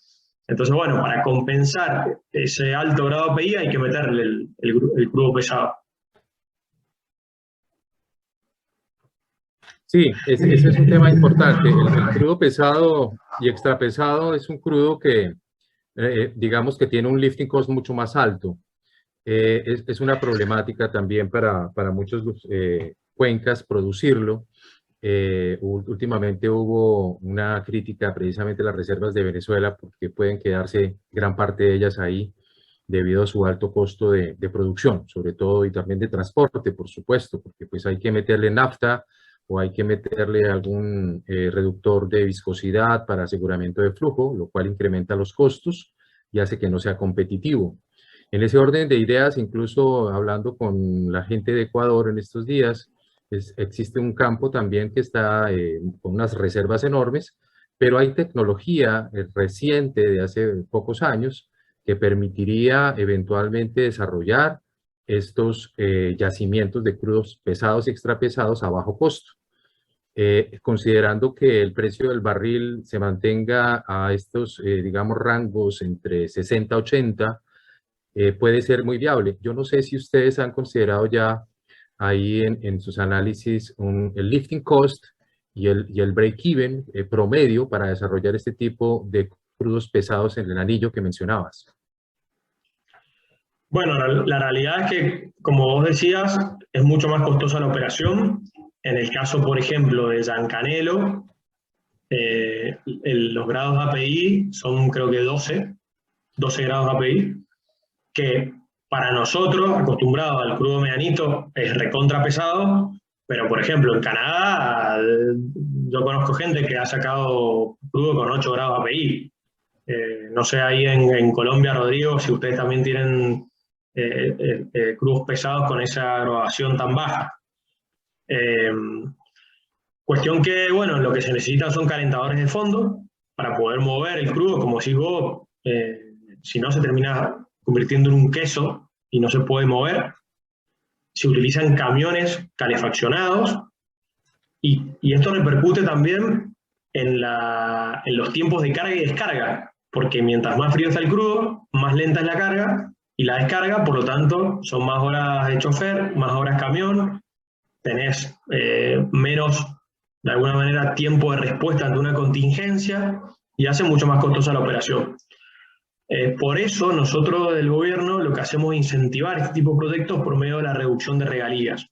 entonces bueno, para compensar ese alto grado de API hay que meterle el crudo pesado. Sí, ese es un tema importante. El crudo pesado y extrapesado es un crudo que, digamos que tiene un lifting cost mucho más alto. Es una problemática también para muchos cuencas producirlo. Últimamente hubo una crítica precisamente a las reservas de Venezuela porque pueden quedarse gran parte de ellas ahí debido a su alto costo de producción, sobre todo, y también de transporte, por supuesto, porque pues hay que meterle nafta o hay que meterle algún reductor de viscosidad para aseguramiento de flujo, lo cual incrementa los costos y hace que no sea competitivo. En ese orden de ideas, incluso hablando con la gente de Ecuador en estos días, existe un campo también que está con unas reservas enormes, pero hay tecnología reciente de hace pocos años que permitiría eventualmente desarrollar estos yacimientos de crudos pesados y extrapesados a bajo costo. Considerando que el precio del barril se mantenga a estos, digamos, rangos entre 60 a 80, puede ser muy viable. Yo no sé si ustedes han considerado ya ahí en sus análisis el lifting cost y el break-even promedio para desarrollar este tipo de crudos pesados en el anillo que mencionabas. Bueno, la realidad es que, como vos decías, es mucho más costosa la operación. En el caso, por ejemplo, de Yancanelo, los grados API son creo que 12 grados API, que para nosotros, acostumbrados al crudo medanito, es recontra pesado, pero por ejemplo en Canadá yo conozco gente que ha sacado crudo con 8 grados API. No sé ahí en Colombia, Rodrigo, si ustedes también tienen crudos pesados con esa graduación tan baja. Cuestión que, bueno, lo que se necesitan son calentadores de fondo para poder mover el crudo, como decís vos, si no se termina convirtiendo en un queso y no se puede mover. Se utilizan camiones calefaccionados y esto repercute también en los tiempos de carga y descarga, porque mientras más frío está el crudo, más lenta es la carga y la descarga, por lo tanto, son más horas de chofer, más horas camión, tenés menos, de alguna manera, tiempo de respuesta ante una contingencia y hace mucho más costosa la operación. Por eso nosotros del gobierno lo que hacemos es incentivar este tipo de proyectos por medio de la reducción de regalías.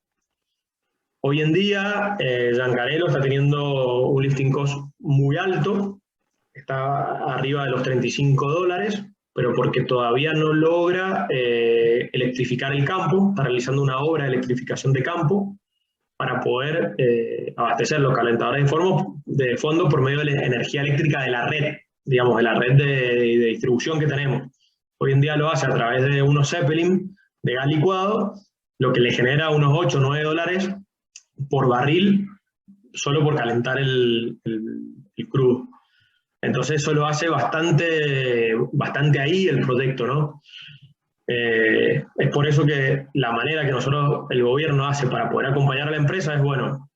Hoy en día, Giancarello está teniendo un lifting cost muy alto, está arriba de los $35, pero porque todavía no logra electrificar el campo, está realizando una obra de electrificación de campo para poder abastecer los calentadores de fondo por medio de la energía eléctrica de la red, digamos, de la red de distribución que tenemos. Hoy en día lo hace a través de unos Zeppelin de gas licuado, lo que le genera unos $8 o $9 por barril solo por calentar el crudo. Entonces eso lo hace bastante ahí el proyecto, ¿no? Es por eso que la manera que nosotros, el gobierno, hace para poder acompañar a la empresa es, bueno,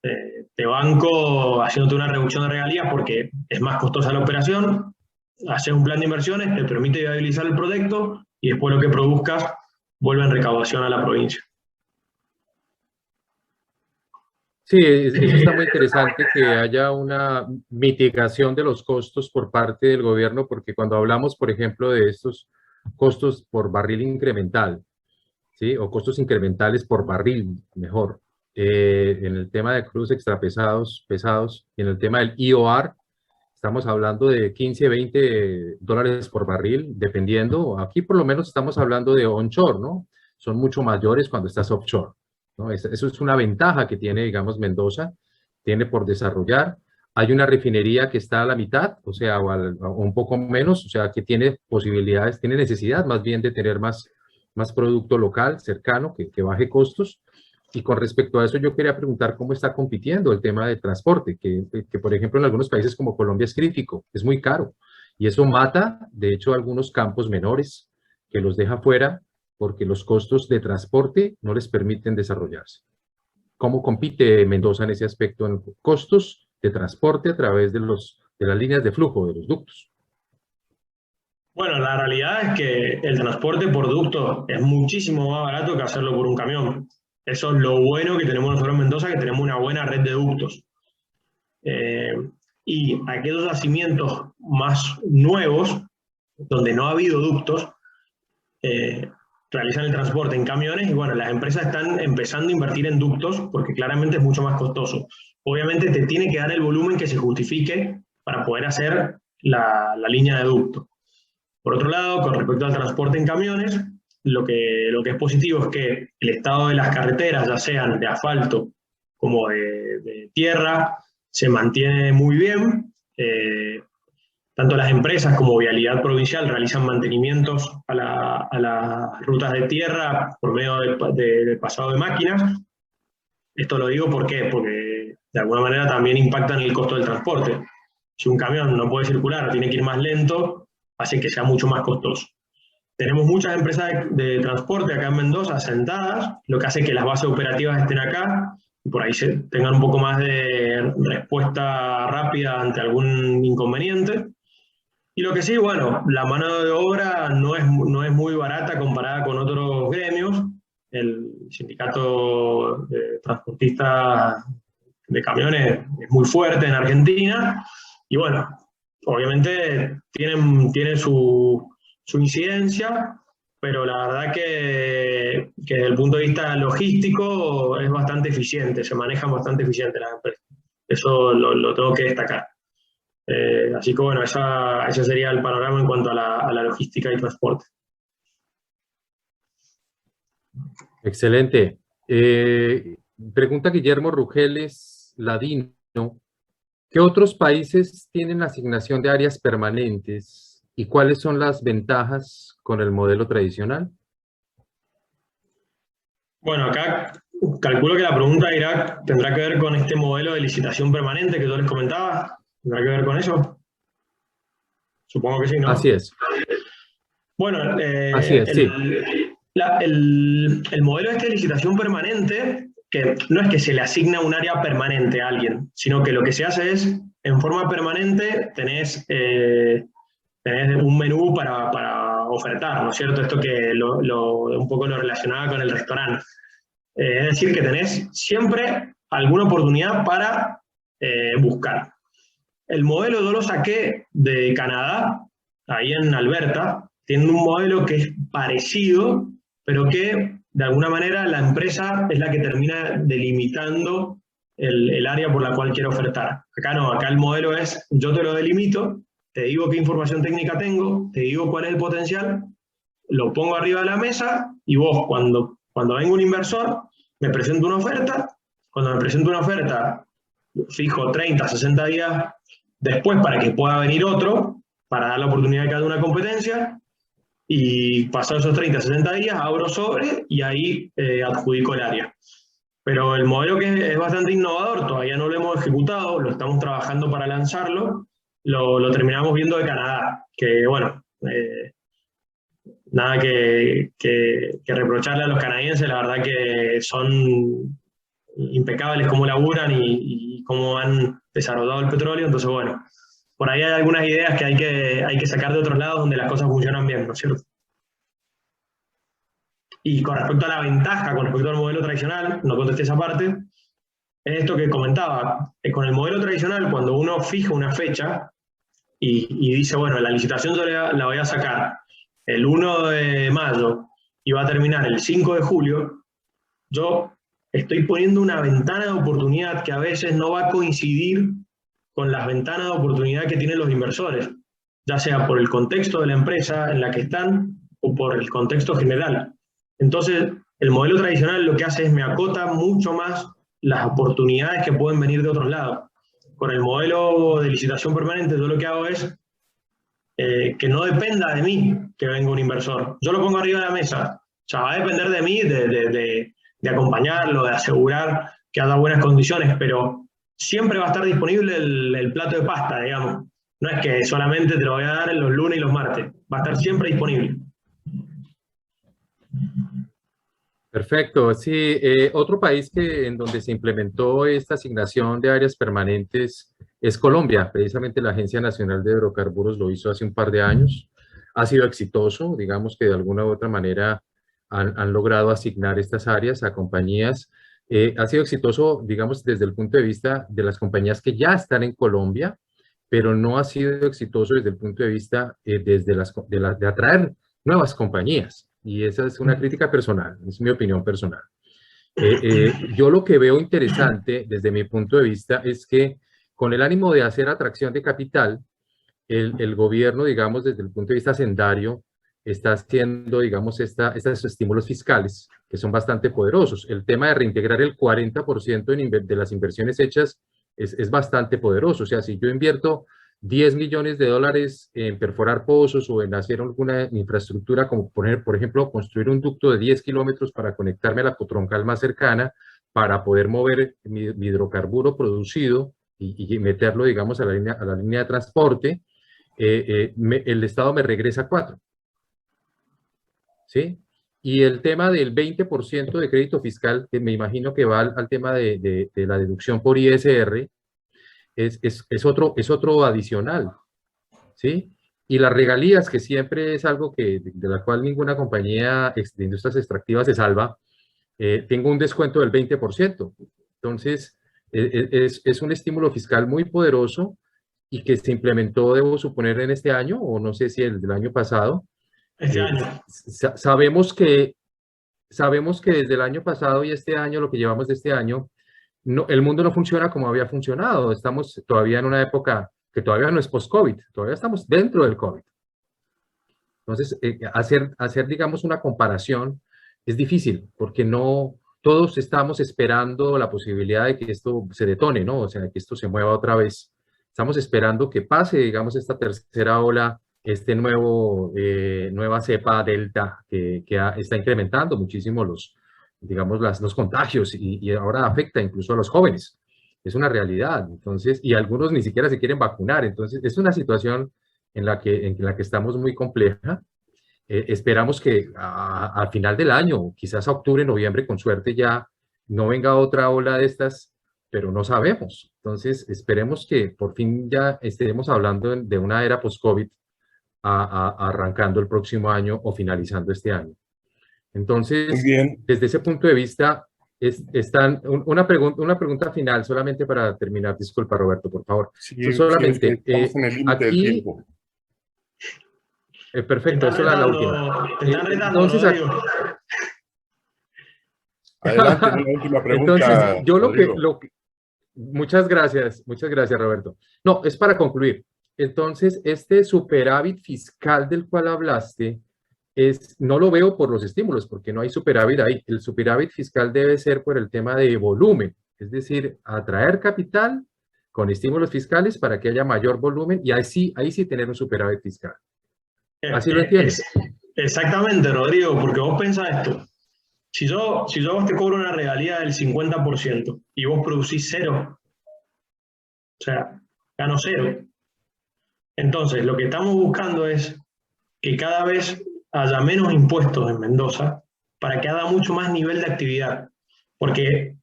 te banco haciéndote una reducción de regalías porque es más costosa la operación, haces un plan de inversiones, te permite viabilizar el proyecto y después lo que produzcas vuelve en recaudación a la provincia. Sí, eso está muy interesante, que haya una mitigación de los costos por parte del gobierno, porque cuando hablamos, por ejemplo, de estos costos por barril incremental, ¿sí? O costos incrementales por barril, mejor, en el tema de crudos extrapesados, pesados, y en el tema del EOR, estamos hablando de 15, 20 dólares por barril, dependiendo. Aquí por lo menos estamos hablando de onshore, ¿no? Son mucho mayores cuando estás offshore, ¿no? Eso es una ventaja que tiene, digamos, Mendoza, tiene por desarrollar. Hay una refinería que está a la mitad, o sea, o un poco menos, o sea, que tiene posibilidades, tiene necesidad más bien de tener más producto local, cercano, que baje costos. Y con respecto a eso, yo quería preguntar cómo está compitiendo el tema de transporte, que por ejemplo en algunos países como Colombia es crítico, es muy caro. Y eso mata, de hecho, algunos campos menores, que los deja fuera porque los costos de transporte no les permiten desarrollarse. ¿Cómo compite Mendoza en ese aspecto en costos de transporte a través de las líneas de flujo, de los ductos? Bueno, la realidad es que el transporte por ducto es muchísimo más barato que hacerlo por un camión. Eso es lo bueno que tenemos nosotros en Mendoza, que tenemos una buena red de ductos. Y aquellos yacimientos más nuevos, donde no ha habido ductos, realizan el transporte en camiones y bueno, las empresas están empezando a invertir en ductos porque claramente es mucho más costoso. Obviamente te tiene que dar el volumen que se justifique para poder hacer la línea de ducto. Por otro lado, con respecto al transporte en camiones, lo que es positivo es que el estado de las carreteras, ya sean de asfalto como de tierra, se mantiene muy bien. Tanto las empresas como Vialidad Provincial realizan mantenimientos a las rutas de tierra por medio del pasado de máquinas. Esto lo digo ¿por qué? Porque de alguna manera también impacta en el costo del transporte. Si un camión no puede circular, tiene que ir más lento, hace que sea mucho más costoso. Tenemos muchas empresas de transporte acá en Mendoza asentadas, lo que hace que las bases operativas estén acá y por ahí tengan un poco más de respuesta rápida ante algún inconveniente. Y lo que sí, bueno, la mano de obra no es muy barata comparada con otros gremios. El sindicato de transportistas de camiones es muy fuerte en Argentina y bueno, obviamente tiene su incidencia, pero la verdad que desde el punto de vista logístico es bastante eficiente, se manejan bastante eficiente las empresas. Eso lo tengo que destacar. Así que bueno, ese sería el panorama en cuanto a la logística y transporte. Excelente. Pregunta Guillermo Rugeles Ladino, ¿qué otros países tienen asignación de áreas permanentes y cuáles son las ventajas con el modelo tradicional? Bueno, acá calculo que la pregunta tendrá que ver con este modelo de licitación permanente que yo les comentaba. ¿Tendrá que ver con eso? Supongo que sí, ¿no? Así es. Bueno, Así es, sí. el modelo de licitación permanente, que no es que se le asigna un área permanente a alguien, sino que lo que se hace es, en forma permanente, tenés un menú para ofertar, ¿no es cierto? Esto que un poco lo relacionaba con el restaurante. Es decir, que tenés siempre alguna oportunidad para buscar. El modelo yo lo saqué de Canadá, ahí en Alberta. Tienen un modelo que es parecido, pero que de alguna manera la empresa es la que termina delimitando el área por la cual quiero ofertar. Acá no, acá el modelo es, yo te lo delimito, te digo qué información técnica tengo, te digo cuál es el potencial, lo pongo arriba de la mesa y vos, cuando venga un inversor, me presento una oferta. Cuando me presento una oferta, fijo 30, 60 días después para que pueda venir otro, para dar la oportunidad de que haya una competencia, y pasados esos 30, 60 días, abro sobre y ahí adjudico el área. Pero el modelo que es bastante innovador, todavía no lo hemos ejecutado, lo estamos trabajando para lanzarlo, lo terminamos viendo de Canadá, que bueno, nada que reprocharle a los canadienses, la verdad que son impecables cómo laburan y cómo han desarrollado el petróleo, entonces bueno, por ahí hay algunas ideas que hay que sacar de otros lados donde las cosas funcionan bien, ¿no es cierto? Y con respecto a la ventaja, con respecto al modelo tradicional, no contesté esa parte, es esto que comentaba. Con el modelo tradicional, cuando uno fija una fecha y dice, bueno, la licitación yo la voy a sacar el 1 de mayo y va a terminar el 5 de julio, yo estoy poniendo una ventana de oportunidad que a veces no va a coincidir con las ventanas de oportunidad que tienen los inversores, ya sea por el contexto de la empresa en la que están o por el contexto general. Entonces, el modelo tradicional lo que hace es me acota mucho más las oportunidades que pueden venir de otros lados. Con el modelo de licitación permanente, yo lo que hago es que no dependa de mí que venga un inversor. Yo lo pongo arriba de la mesa. O sea, va a depender de mí, de acompañarlo, de asegurar que haya buenas condiciones, pero siempre va a estar disponible el plato de pasta, digamos. No es que solamente te lo voy a dar en los lunes y los martes. Va a estar siempre disponible. Perfecto. Sí, otro país en donde se implementó esta asignación de áreas permanentes es Colombia. Precisamente la Agencia Nacional de Hidrocarburos lo hizo hace un par de años. Ha sido exitoso, digamos que de alguna u otra manera han logrado asignar estas áreas a compañías. Ha sido exitoso, digamos, desde el punto de vista de las compañías que ya están en Colombia, pero no ha sido exitoso desde el punto de vista de atraer nuevas compañías. Y esa es una crítica personal, es mi opinión personal. Yo lo que veo interesante desde mi punto de vista es que con el ánimo de hacer atracción de capital, el gobierno, digamos, desde el punto de vista hacendario, está haciendo, digamos, estos estímulos fiscales que son bastante poderosos. El tema de reintegrar el 40% de las inversiones hechas es bastante poderoso. O sea, si yo invierto 10 millones de dólares en perforar pozos o en hacer alguna infraestructura, como por ejemplo, construir un ducto de 10 kilómetros para conectarme a la cotroncal más cercana, para poder mover mi hidrocarburo producido y meterlo, digamos, a la línea de transporte, el Estado me regresa 4. ¿Sí? Y el tema del 20% de crédito fiscal, que me imagino que va al tema de la deducción por ISR, es otro adicional, ¿sí? Y las regalías, que siempre es algo de la cual ninguna compañía de industrias extractivas se salva, tengo un descuento del 20%. Entonces, es un estímulo fiscal muy poderoso y que se implementó, debo suponer, en este año, o no sé si el del año pasado. Este año. Sabemos que desde el año pasado y este año, lo que llevamos de este año, el mundo no funciona como había funcionado. Estamos todavía en una época que todavía no es post-COVID, todavía estamos dentro del COVID. Entonces, hacer, digamos, una comparación es difícil, porque no todos estamos esperando la posibilidad de que esto se detone, ¿no? O sea, que esto se mueva otra vez. Estamos esperando que pase, digamos, esta tercera ola, nueva cepa Delta, que está incrementando muchísimo los contagios y ahora afecta incluso a los jóvenes. Es una realidad. Entonces, y algunos ni siquiera se quieren vacunar. Entonces, es una situación en la que estamos muy compleja. Esperamos que al final del año, quizás a octubre, noviembre, con suerte ya no venga otra ola de estas, pero no sabemos. Entonces, esperemos que por fin ya estemos hablando de una era post-COVID arrancando el próximo año o finalizando este año. Entonces, desde ese punto de vista, una pregunta final, solamente para terminar. Disculpa, Roberto, por favor. Sí, solamente, estamos en el límite del tiempo. Perfecto, eso es la última. Te están retando, Entonces, Adelante, una última pregunta. Entonces, yo Rodrigo. muchas gracias, Roberto. No, es para concluir. Entonces, este superávit fiscal del cual hablaste, no lo veo por los estímulos, porque no hay superávit ahí. El superávit fiscal debe ser por el tema de volumen, es decir, atraer capital con estímulos fiscales para que haya mayor volumen y ahí sí tener un superávit fiscal. ¿Así lo entiendes? Exactamente, Rodrigo, porque vos pensás esto. Si yo a vos te cobro una regalía del 50% y vos producís 0, o sea, gano 0. Entonces, lo que estamos buscando es que cada vez haya menos impuestos en Mendoza para que haya mucho más nivel de actividad. Porque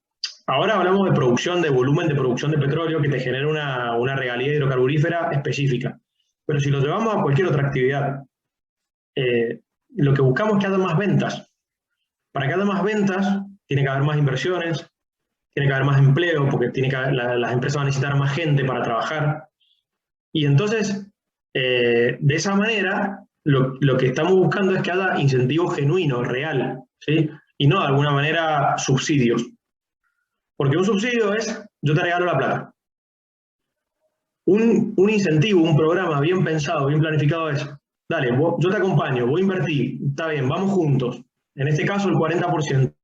ahora hablamos de producción, de volumen de producción de petróleo que te genera una regalía hidrocarburífera específica. Pero si lo llevamos a cualquier otra actividad, lo que buscamos es que haya más ventas. Para que haya más ventas, tiene que haber más inversiones, tiene que haber más empleo, porque las empresas van a necesitar más gente para trabajar. Y entonces, de esa manera, lo que estamos buscando es que haya incentivo genuino, real, ¿sí? Y no de alguna manera subsidios. Porque un subsidio es, yo te regalo la plata. Un incentivo, un programa bien pensado, bien planificado es, dale, yo te acompaño, voy a invertir, está bien, vamos juntos. En este caso, el 40%.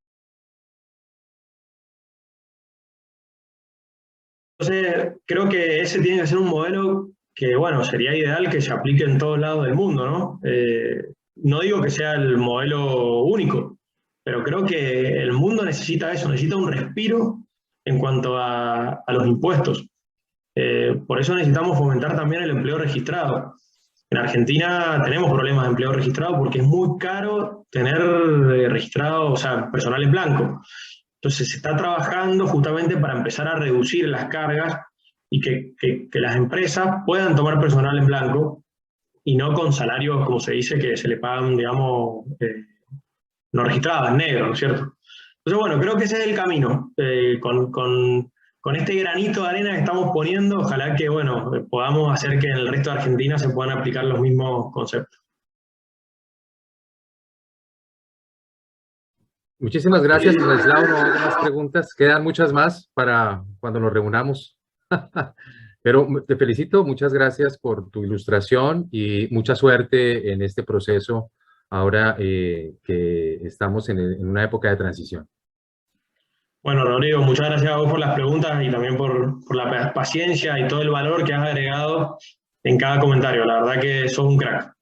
Entonces, creo que ese tiene que ser un modelo que, bueno, sería ideal que se aplique en todos lados del mundo, ¿no? No digo que sea el modelo único, pero creo que el mundo necesita eso, necesita un respiro en cuanto a los impuestos. Por eso necesitamos fomentar también el empleo registrado. En Argentina tenemos problemas de empleo registrado porque es muy caro tener registrado, o sea, personal en blanco. Entonces se está trabajando justamente para empezar a reducir las cargas y que las empresas puedan tomar personal en blanco y no con salarios, como se dice, que se le pagan, digamos, no registrados, en negro, ¿no es cierto? Entonces, bueno, creo que ese es el camino. Con este granito de arena que estamos poniendo, ojalá que, bueno, podamos hacer que en el resto de Argentina se puedan aplicar los mismos conceptos. Muchísimas gracias, Stanislao. No hago más preguntas. Quedan muchas más para cuando nos reunamos. Pero te felicito, muchas gracias por tu ilustración y mucha suerte en este proceso ahora que estamos en una época de transición. Bueno, Rodrigo, muchas gracias a vos por las preguntas y también por la paciencia y todo el valor que has agregado en cada comentario. La verdad que sos un crack.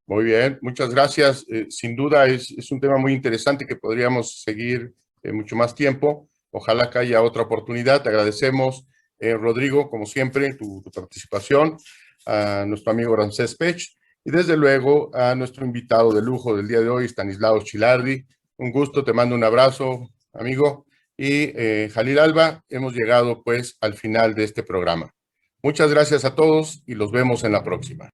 Muy bien, muchas gracias. Sin duda es un tema muy interesante que podríamos seguir mucho más tiempo. Ojalá que haya otra oportunidad. Te agradecemos, Rodrigo, como siempre, tu participación, a nuestro amigo Ramsés Pech y desde luego a nuestro invitado de lujo del día de hoy, Stanislao Chilardi. Un gusto, te mando un abrazo, amigo. Y Jalil Alba, hemos llegado pues al final de este programa. Muchas gracias a todos y los vemos en la próxima.